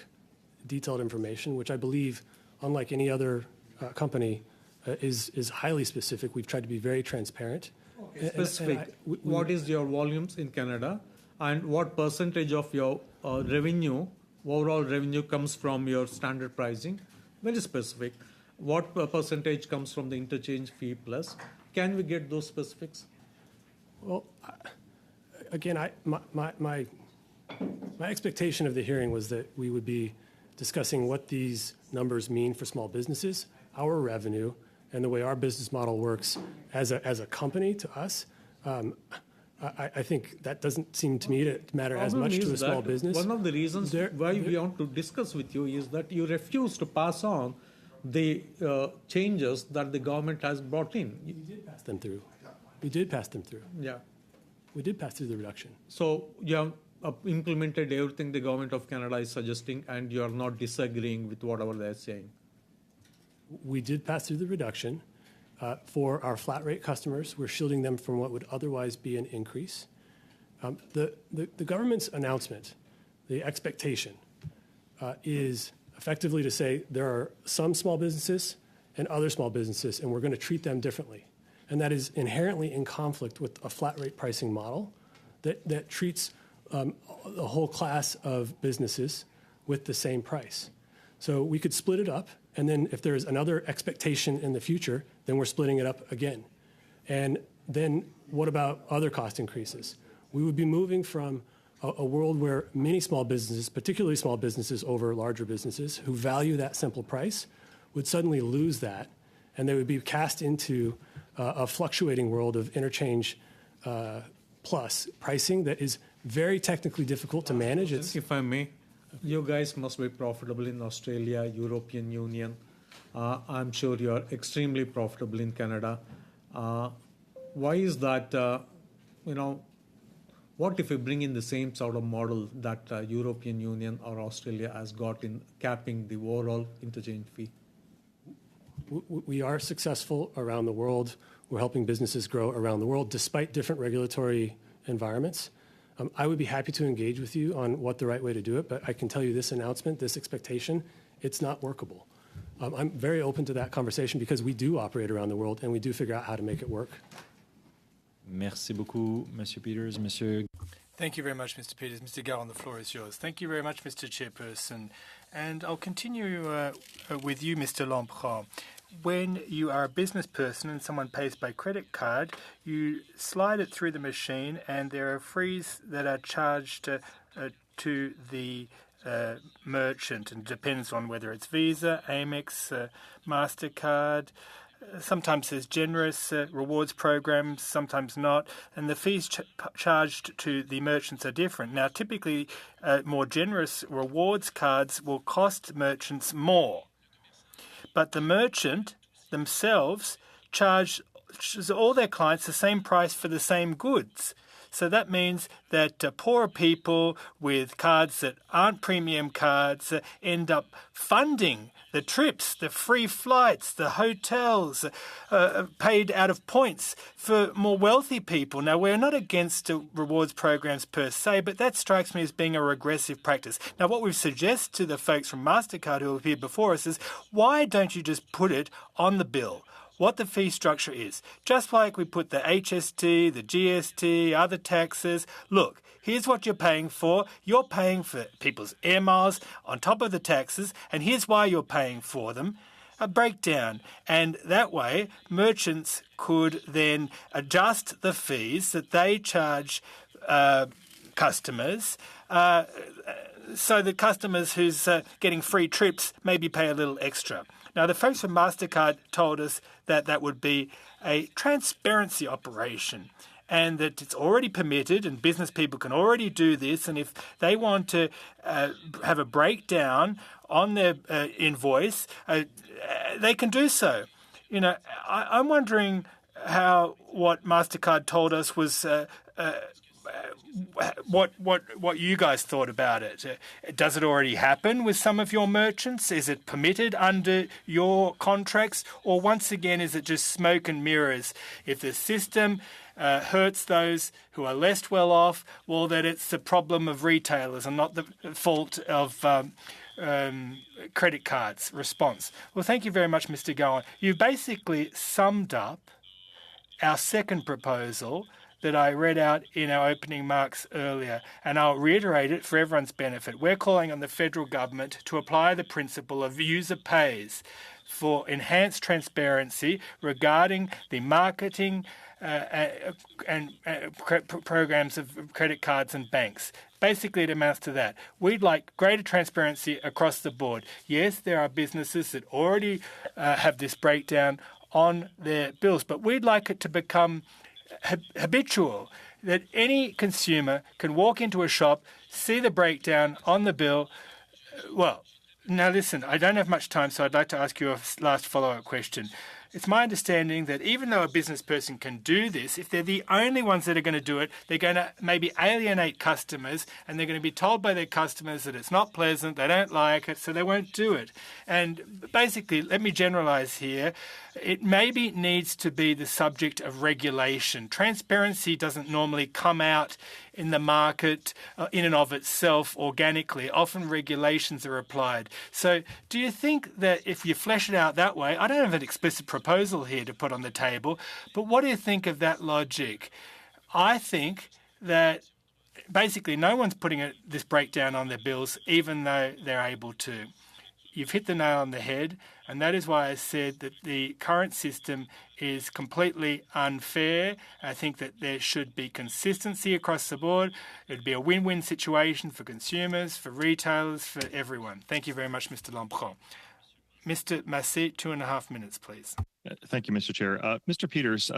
detailed information, which I believe, unlike any other company, is highly specific. We've tried to be very transparent. Specific. What is your volumes in Canada, and what percentage of your revenue, overall revenue, comes from your standard pricing? Very specific. What percentage comes from the interchange fee plus? Can we get those specifics? Well, again, my expectation of the hearing was that we would be discussing what these numbers mean for small businesses, our revenue, and the way our business model works as a company to us. I think that doesn't seem to me to matter as much to a small business. One of the reasons why we want to discuss with you is that you refuse to pass on the changes that the government has brought in. We did pass them through. We did pass them through. Yeah. We did pass through the reduction. So you have implemented everything the government of Canada is suggesting, and you are not disagreeing with whatever they're saying. We did pass through the reduction. For our flat rate customers, we're shielding them from what would otherwise be an increase. The government's announcement, the expectation, is effectively to say there are some small businesses and other small businesses, and we're going to treat them differently. And that is inherently in conflict with a flat rate pricing model that treats a whole class of businesses with the same price. So we could split it up, and then if there's another expectation in the future, then we're splitting it up again. And then what about other cost increases? We would be moving from a world where many small businesses, particularly small businesses over larger businesses who value that simple price, would suddenly lose that, and they would be cast into a fluctuating world of interchange plus pricing that is very technically difficult to manage. If I may, you guys must be profitable in Australia, European Union. I'm sure you are extremely profitable in Canada. Why is that, what if we bring in the same sort of model that European Union or Australia has got in capping the overall interchange fee? We are successful around the world. We're helping businesses grow around the world despite different regulatory environments. I would be happy to engage with you on what the right way to do it, but I can tell you this announcement, this expectation, it's not workable. I'm very open to that conversation because we do operate around the world and we do figure out how to make it work. Merci beaucoup, Monsieur Peters. Monsieur. Thank you very much, Mr. Peters. Mr. Garon, the floor is yours. Thank you very much, Mr. Chairperson. And I'll continue with you, Mr. Lampron. When you are a business person and someone pays by credit card, you slide it through the machine and there are fees that are charged to the merchant, and it depends on whether it's Visa, Amex, MasterCard. Sometimes there's generous rewards programs, sometimes not, and the fees charged to the merchants are different. Now, typically, more generous rewards cards will cost merchants more, but the merchant themselves charges all their clients the same price for the same goods. So that means that poorer people with cards that aren't premium cards end up funding the trips, the free flights, the hotels, paid out of points for more wealthy people. Now, we're not against rewards programs per se, but that strikes me as being a regressive practice. Now, what we suggest to the folks from MasterCard who appeared before us is, why don't you just put it on the bill? What the fee structure is. Just like we put the HST, the GST, other taxes. Look, here's what you're paying for. You're paying for people's air miles on top of the taxes, and here's why you're paying for them. A breakdown. And that way, merchants could then adjust the fees that they charge customers so the customers who's getting free trips maybe pay a little extra. Now, the folks from MasterCard told us that that would be a transparency operation and that it's already permitted and business people can already do this. And if they want to have a breakdown on their invoice, they can do so. I'm wondering how what MasterCard told us was what you guys thought about it. Does it already happen with some of your merchants? Is it permitted under your contracts? Or once again, is it just smoke and mirrors? If the system hurts those who are less well off, well, that it's the problem of retailers and not the fault of credit cards. Response. Well, thank you very much, Mr. Gowan. You basically summed up our second proposal that I read out in our opening remarks earlier, and I'll reiterate it for everyone's benefit. We're calling on the federal government to apply the principle of user pays for enhanced transparency regarding the marketing and programs of credit cards and banks. Basically, it amounts to that. We'd like greater transparency across the board. Yes, there are businesses that already have this breakdown on their bills, but we'd like it to become habitual, that any consumer can walk into a shop, see the breakdown on the bill. Well, now listen, I don't have much time, so I'd like to ask you a last follow-up question. It's my understanding that even though a business person can do this, if they're the only ones that are going to do it, they're going to maybe alienate customers, and they're going to be told by their customers that it's not pleasant, they don't like it, so they won't do it. And basically, let me generalize here, it maybe needs to be the subject of regulation. Transparency doesn't normally come out in the market in and of itself organically. Often regulations are applied. So do you think that if you flesh it out that way, I don't have an explicit proposal here to put on the table, but what do you think of that logic? I think that basically no one's putting this breakdown on their bills, even though they're able to. You've hit the nail on the head, and that is why I said that the current system is completely unfair. I think that there should be consistency across the board. It would be a win-win situation for consumers, for retailers, for everyone. Thank you very much, Mr. Lempron. Mr. Massé, 2.5 minutes, please. Thank you, Mr. Chair. Mr. Peters,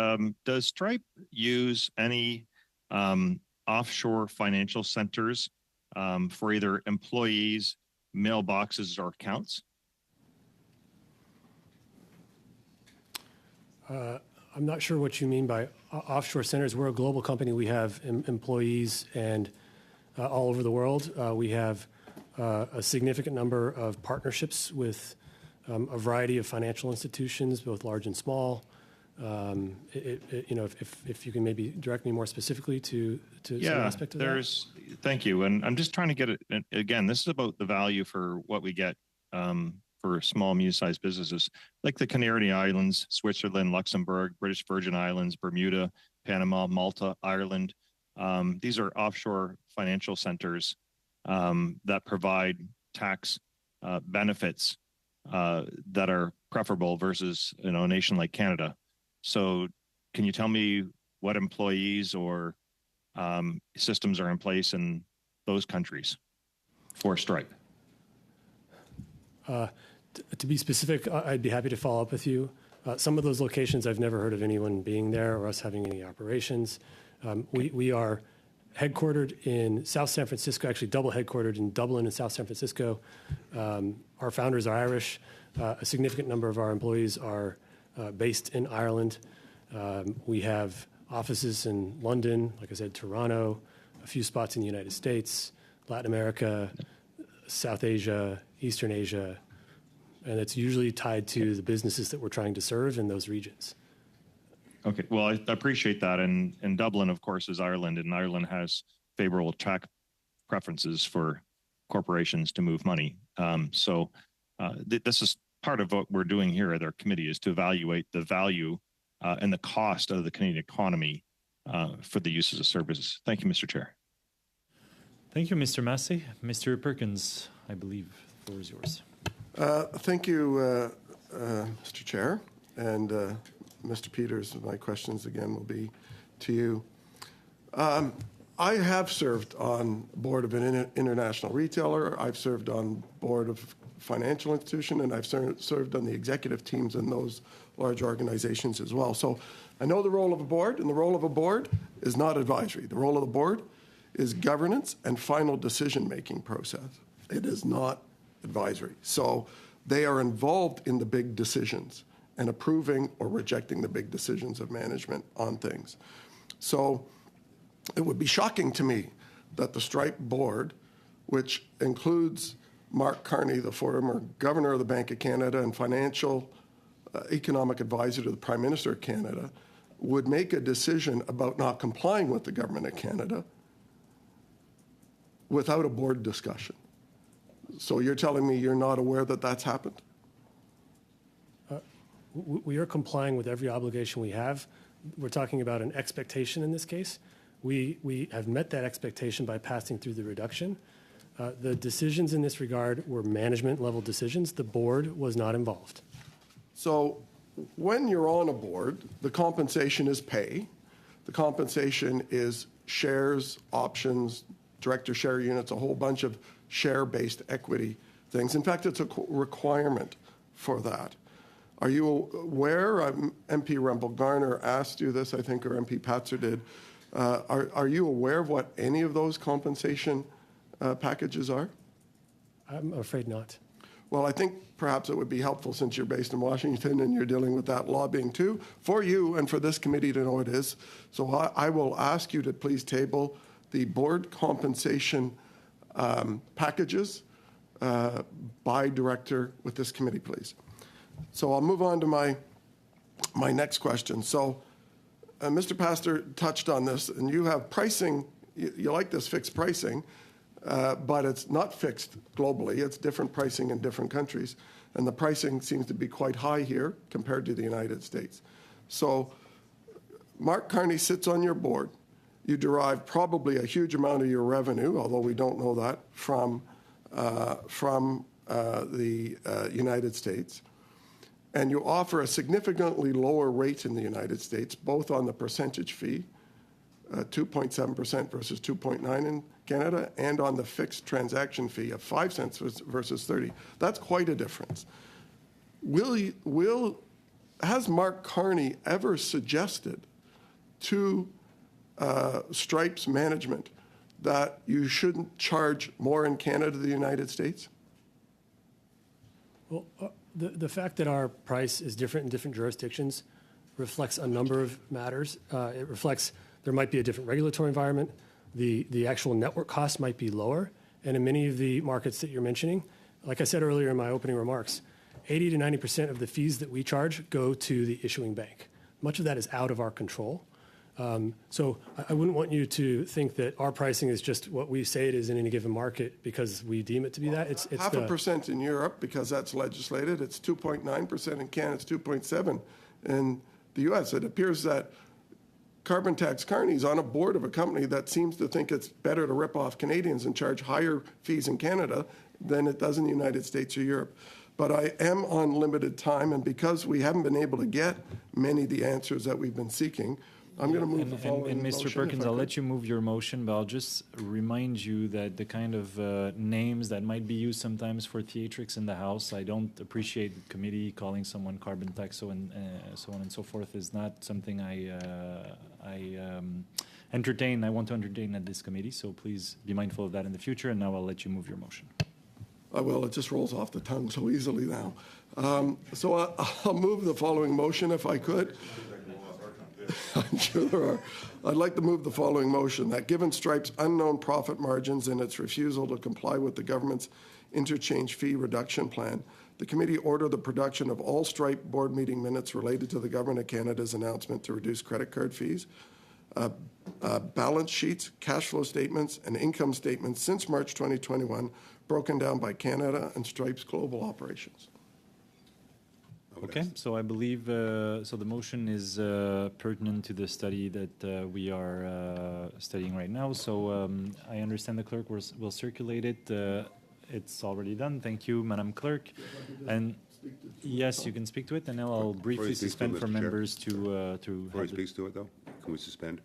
does Stripe use any offshore financial centers for either employees, mailboxes, or accounts? I'm not sure what you mean by offshore centers. We're a global company. We have employees and all over the world. We have a significant number of partnerships with a variety of financial institutions, both large and small. If you can maybe direct me more specifically to some aspect of that. Thank you. And I'm just trying to get it. Again, this is about the value for what we get for small, medium-sized businesses like the Canary Islands, Switzerland, Luxembourg, British Virgin Islands, Bermuda, Panama, Malta, Ireland. These are offshore financial centers that provide tax benefits that are preferable versus a nation like Canada. So can you tell me what employees or systems are in place in those countries for Stripe? To be specific, I'd be happy to follow up with you. Some of those locations, I've never heard of anyone being there or us having any operations. We are headquartered in South San Francisco, actually double headquartered in Dublin and South San Francisco. Our founders are Irish. A significant number of our employees are based in Ireland. We have offices in London, like I said, Toronto, a few spots in the United States, Latin America, South Asia, Eastern Asia, and it's usually tied to the businesses that we're trying to serve in those regions. Okay, well, I appreciate that. And Dublin, of course, is Ireland, and Ireland has favorable tax preferences for corporations to move money. This is part of what we're doing here at our committee, is to evaluate the value and the cost of the Canadian economy for the uses of services. Thank you, Mr. Chair. Thank you, Mr. Massey. Mr. Perkins, I believe the floor is yours. Thank you, Mr. Chair. And Mr. Peters, my questions again will be to you. I have served on board of an international retailer. I've served on board of financial institution, and I've served on the executive teams in those large organizations as well. So I know the role of a board, and the role of a board is not advisory. The role of the board is governance and final decision-making process. It is not advisory. So they are involved in the big decisions and approving or rejecting the big decisions of management on things. So it would be shocking to me that the Stripe board, which includes Mark Carney, the former governor of the Bank of Canada and financial economic advisor to the Prime Minister of Canada, would make a decision about not complying with the Government of Canada without a board discussion. So you're telling me you're not aware that that's happened? We are complying with every obligation we have. We're talking about an expectation in this case. We have met that expectation by passing through the reduction. The decisions in this regard were management level decisions. The board was not involved. So when you're on a board, the compensation is pay. The compensation is shares, options, director share units, a whole bunch of share-based equity things. In fact, it's a requirement for that. Are you aware, MP Rempel-Garner asked you this, I think, or MP Patzer did, are you aware of what any of those compensation packages are? I'm afraid not. Well, I think perhaps it would be helpful, since you're based in Washington and you're dealing with that lobbying too, for you and for this committee to know what it is. So I will ask you to please table the board compensation packages by director with this committee, please. So I'll move on to my next question. So Mr. Pastor touched on this, and you have pricing, you like this fixed pricing, but it's not fixed globally. It's different pricing in different countries, and the pricing seems to be quite high here compared to the United States. So Mark Carney sits on your board. You derive probably a huge amount of your revenue, although we don't know that, from the United States. And you offer a significantly lower rate in the United States, both on the percentage fee, 2.7% versus 2.9% in Canada, and on the fixed transaction fee of 5 cents versus 30. That's quite a difference. Has Mark Carney ever suggested to Stripe's management that you shouldn't charge more in Canada than the United States? Well, the fact that our price is different in different jurisdictions reflects a number of matters. It reflects there might be a different regulatory environment. The actual network cost might be lower. And in many of the markets that you're mentioning, like I said earlier in my opening remarks, 80 to 90% of the fees that we charge go to the issuing bank. Much of that is out of our control. So I wouldn't want you to think that our pricing is just what we say it is in any given market because we deem it to be that. It's 0.5% in Europe because that's legislated. It's 2.9% in Canada. It's 2.7% in the U.S. It appears that Carbon Tax Carney's on a board of a company that seems to think it's better to rip off Canadians and charge higher fees in Canada than it does in the United States or Europe. But I am on limited time, and because we haven't been able to get many of the answers that we've been seeking, I'm going to move the following and Mr. motion, Perkins, I'll let you move your motion, but I'll just remind you that the kind of names that might be used sometimes for theatrics in the House, I don't appreciate the committee calling someone carbon tax, so on and so forth, is not something I entertain. I want to entertain at this committee, so please be mindful of that in the future. And now I'll let you move your motion. Well, it just rolls off the tongue so easily now. So I'll move the following motion if I could. I'm sure there are. I'd like to move the following motion, that given Stripe's unknown profit margins and its refusal to comply with the government's interchange fee reduction plan, the committee order the production of all Stripe board meeting minutes related to the Government of Canada's announcement to reduce credit card fees, balance sheets, cash flow statements, and income statements since March 2021, broken down by Canada and Stripe's global operations. Okay, so I believe, so the motion is pertinent to the study that we are studying right now. So I understand the clerk will circulate it. It's already done. Thank you, Madam Clerk. And yes, you can speak to it, and now I'll briefly suspend for members to... Before he speaks to it, though, can we suspend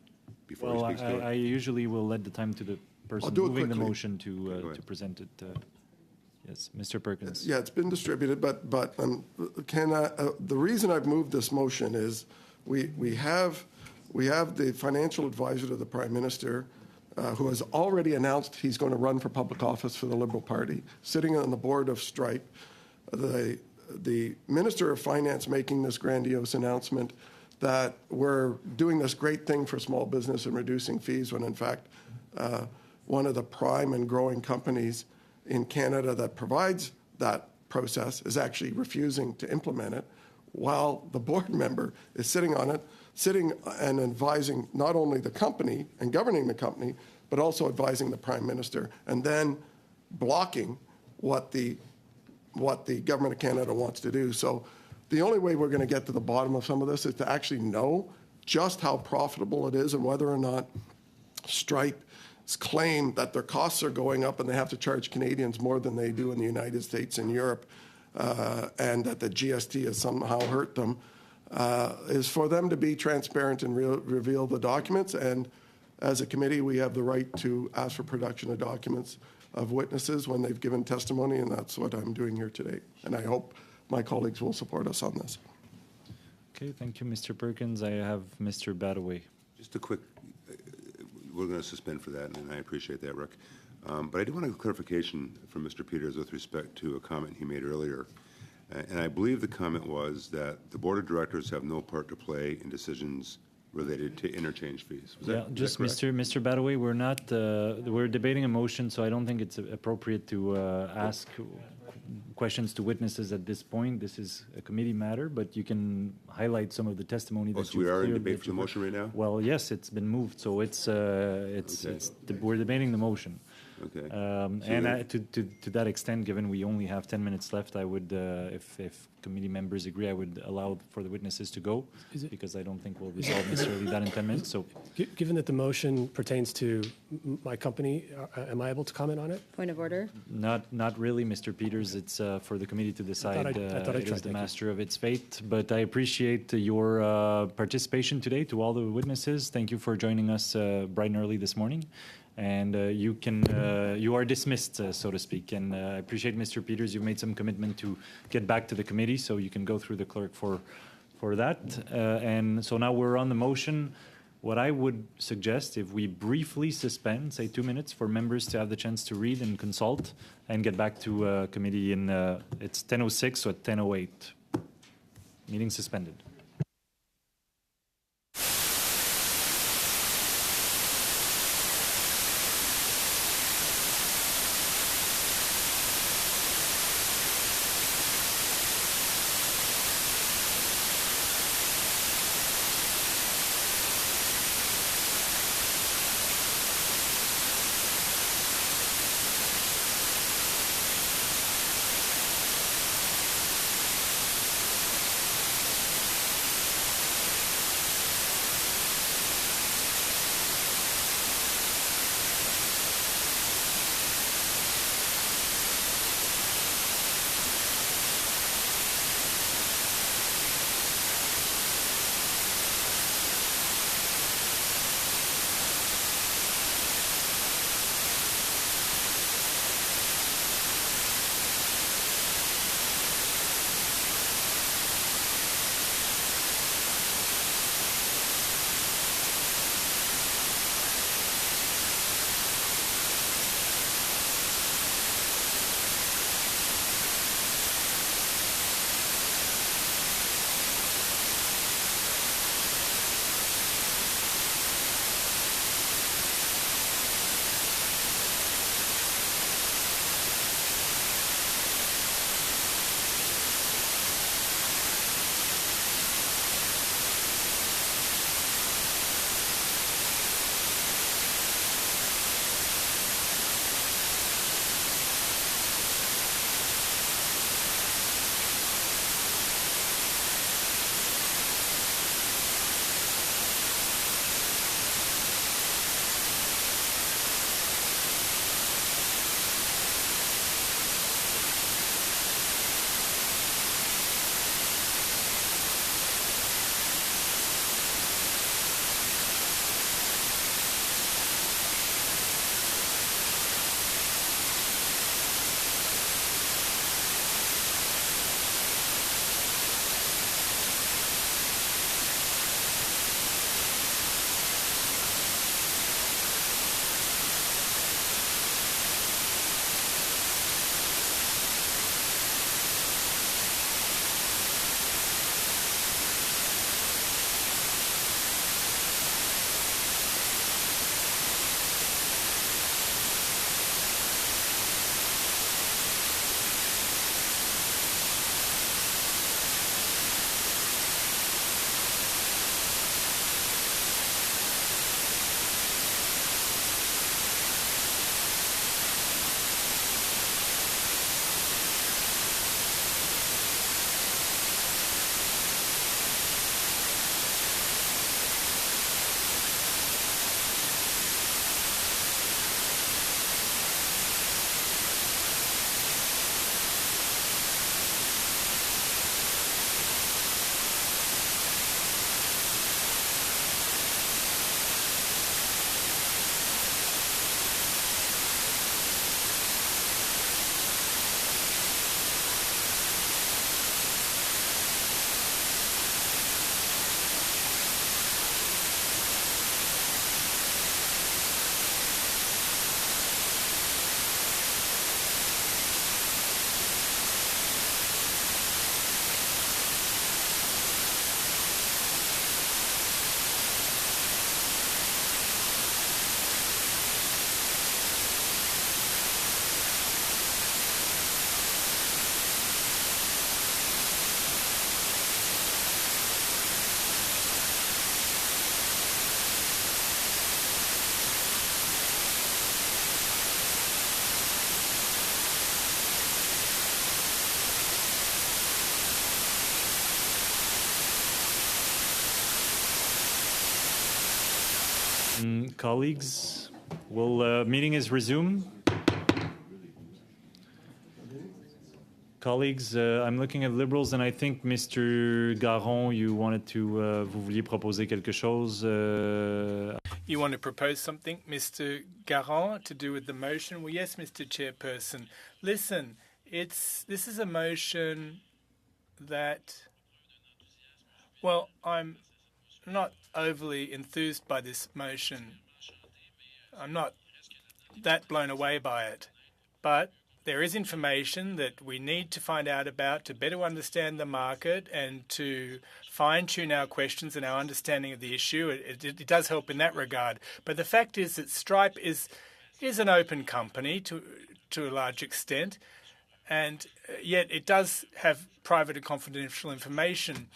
before he speaks to it? I usually will let the time to the person moving the motion to present it. Yes, Mr. Perkins. Yeah, it's been distributed, but the reason I've moved this motion is we have the financial advisor to the Prime Minister who has already announced he's going to run for public office for the Liberal Party, sitting on the board of Stripe. The Minister of Finance making this grandiose announcement, that we're doing this great thing for small business and reducing fees when in fact one of the prime and growing companies in Canada that provides that process is actually refusing to implement it, while the board member is sitting on it, sitting and advising not only the company and governing the company, but also advising the Prime Minister, and then blocking what the Government of Canada wants to do. So the only way we're going to get to the bottom of some of this is to actually know just how profitable it is and whether or not Stripe's claim that their costs are going up and they have to charge Canadians more than they do in the United States and Europe, and that the GST has somehow hurt them, is for them to be transparent and reveal the documents. And as a committee, we have the right to ask for production of documents of witnesses when they've given testimony, and that's what I'm doing here today. And I hope my colleagues will support us on this. Okay, thank you, Mr. Perkins. I have Mr. Badaway. Just a quick, we're going to suspend for that, and I appreciate that, Rick. But I do want a clarification from Mr. Peters with respect to a comment he made earlier. And I believe the comment was that the Board of Directors have no part to play in decisions related to interchange fees. Just Mr. Badaway, we're not, we're debating a motion, so I don't think it's appropriate to ask questions to witnesses at this point. This is a committee matter, but you can highlight some of the testimony that so we are in debate for the motion right now? Well, yes, it's been moved, so we're debating the motion. Okay. And to that extent, given we only have 10 minutes left, I would, if committee members agree, I would allow for the witnesses to go, because I don't think we'll resolve necessarily that in 10 minutes. So, given that the motion pertains to my company, am I able to comment on it? Point of order? Not really, Mr. Peters. It's for the committee to decide. I thought it is the master of its fate. But I appreciate your participation today. To all the witnesses, thank you for joining us bright and early this morning. And you are dismissed, so to speak. And I appreciate, Mr. Peters, you've made some commitment to get back to the committee, so you can go through the clerk for that. And so now we're on the motion. What I would suggest, if we briefly suspend, say 2 minutes, for members to have the chance to read and consult, and get back to committee in, it's 10:06, so at 10:08. Meeting suspended. Colleagues, meeting is resumed. Colleagues, I'm looking at Liberals, and I think Mr. Garon, you wanted to, vous vouliez proposer quelque chose. You want to propose something, Mr. Garon, to do with the motion? Well, yes, Mr. Chairperson. Listen, this is a motion that, well, I'm not overly enthused by this motion. I'm not that blown away by it. But there is information that we need to find out about to better understand the market and to fine-tune our questions and our understanding of the issue. It does help in that regard. But the fact is that Stripe is an open company to a large extent, and yet it does have private and confidential information.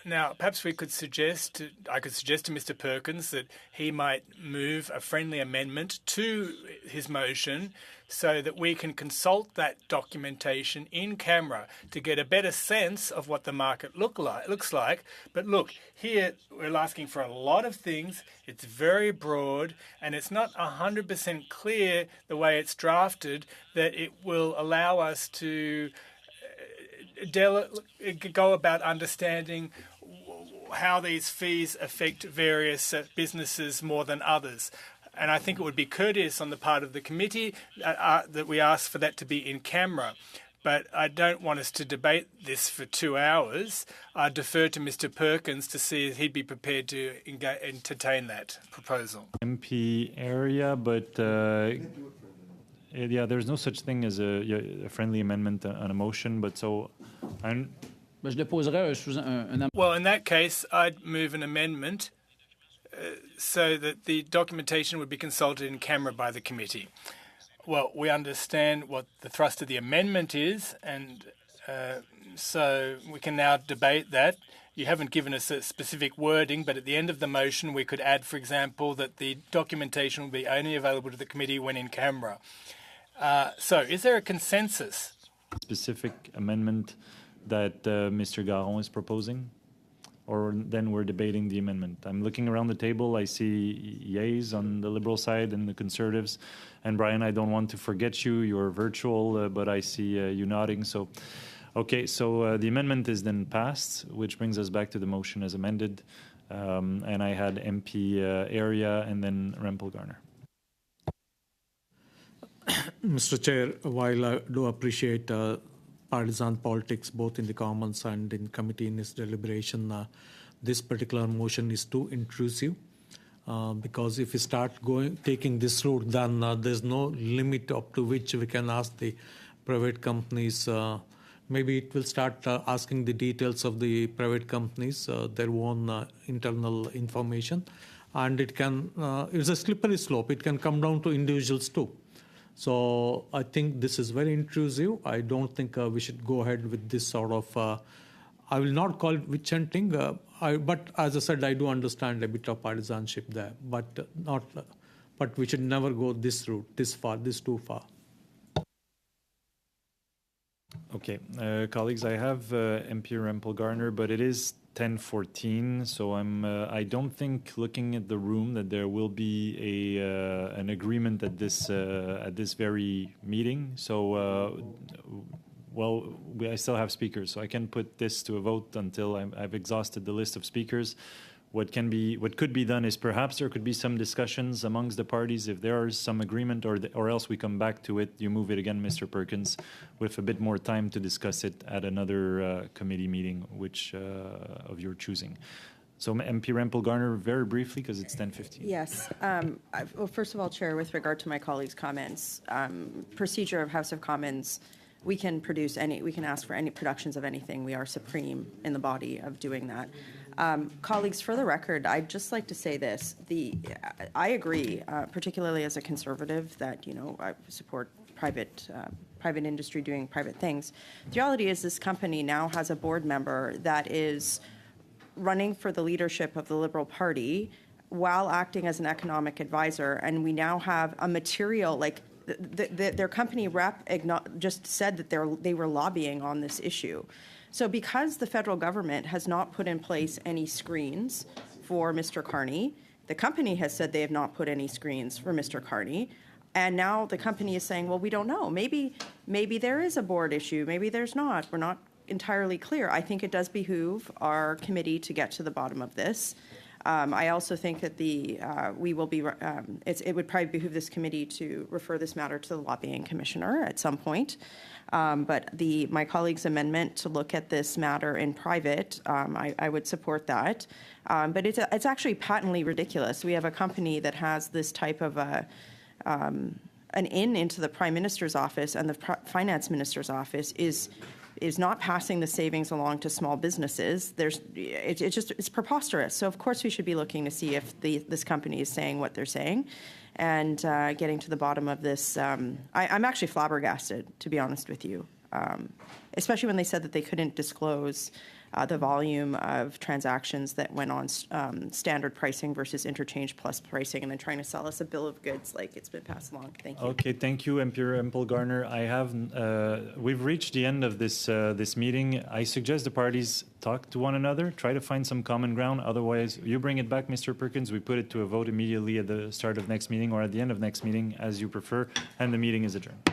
Now, perhaps I could suggest to Mr. Perkins that he might move a friendly amendment to his motion so that we can consult that documentation in camera to get a better sense of what the market looks like. But look, here we're asking for a lot of things. It's very broad, and it's not 100% clear the way it's drafted that it will allow us to go about understanding how these fees affect various businesses more than others. And I think it would be courteous on the part of the committee that we ask for that to be in camera. But I don't want us to debate this for 2 hours. I defer to Mr. Perkins to see if he'd be prepared to entertain that proposal. MP area, but yeah, there's no such thing as a friendly amendment on a motion. But so, Je déposerai well, in that case, I'd move an amendment so that the documentation would be consulted in camera by the committee. Well, we understand what the thrust of the amendment is, and so we can now debate that. You haven't given us a specific wording, but at the end of the motion, we could add, for example, that the documentation will be only available to the committee when in camera. So is there a consensus? Specific amendment that Mr. Garon is proposing? Or then we're debating the amendment. I'm looking around the table. I see yays on the Liberal side and the Conservatives. And Brian, I don't want to forget you. You're virtual, but I see you nodding. So, okay, so the amendment is then passed, which brings us back to the motion as amended. And I had MP area and then Rempel-Garner. Mr. Chair, while I do appreciate partisan politics both in the Commons and in committee in its deliberation, this particular motion is too intrusive because if we start taking this route, then there's no limit up to which we can ask the private companies. Maybe it will start asking the details of the private companies, their own internal information, and it can. It's a slippery slope. It can come down to individuals too. So I think this is very intrusive. I don't think we should go ahead with this sort of, I will not call it witch hunting, but as I said, I do understand a bit of partisanship there, but we should never go this route, this too far. Okay, colleagues, I have MP Rempel-Garner, but it is 10:14, so I don't think, looking at the room, that there will be an agreement at this very meeting. So, I still have speakers, so I can put this to a vote until I've exhausted the list of speakers. What could be done is perhaps there could be some discussions amongst the parties if there is some agreement, or else we come back to it. You move it again, Mr. Perkins, with a bit more time to discuss it at another committee meeting, which of your choosing. So, MP Rempel-Garner, very briefly, because it's 10:15. Yes. Well, first of all, Chair, with regard to my colleague's comments, procedure of House of Commons, we can ask for any productions of anything. We are supreme in the body of doing that. Colleagues, for the record, I'd just like to say this. I agree, particularly as a conservative, that I support private industry doing private things. The reality is this company now has a board member that is running for the leadership of the Liberal Party while acting as an economic advisor, and we now have a material like their company rep just said that they were lobbying on this issue. So because the federal government has not put in place any screens for Mr. Carney, The company has said they have not put any screens for Mr. Carney. And now the company is saying, well, we don't know. Maybe there is a board issue. Maybe there's not. We're not entirely clear. I think it does behoove our committee to get to the bottom of this. I also think that it would probably behoove this committee to refer this matter to the lobbying commissioner at some point. But my colleague's amendment to look at this matter in private, I would support that. But it's actually patently ridiculous. We have a company that has this type of an into the Prime Minister's office, and the Finance Minister's office is not passing the savings along to small businesses. It's preposterous. So of course we should be looking to see if this company is saying what they're saying, and getting to the bottom of this. I'm actually flabbergasted, to be honest with you, especially when they said that they couldn't disclose the volume of transactions that went on standard pricing versus interchange plus pricing, and then trying to sell us a bill of goods like it's been passed along. Thank you. Okay, thank you, MP Garner. We've reached the end of this meeting. I suggest the parties talk to one another, try to find some common ground. Otherwise, you bring it back, Mr. Perkins. We put it to a vote immediately at the start of next meeting or at the end of next meeting, as you prefer, and the meeting is adjourned.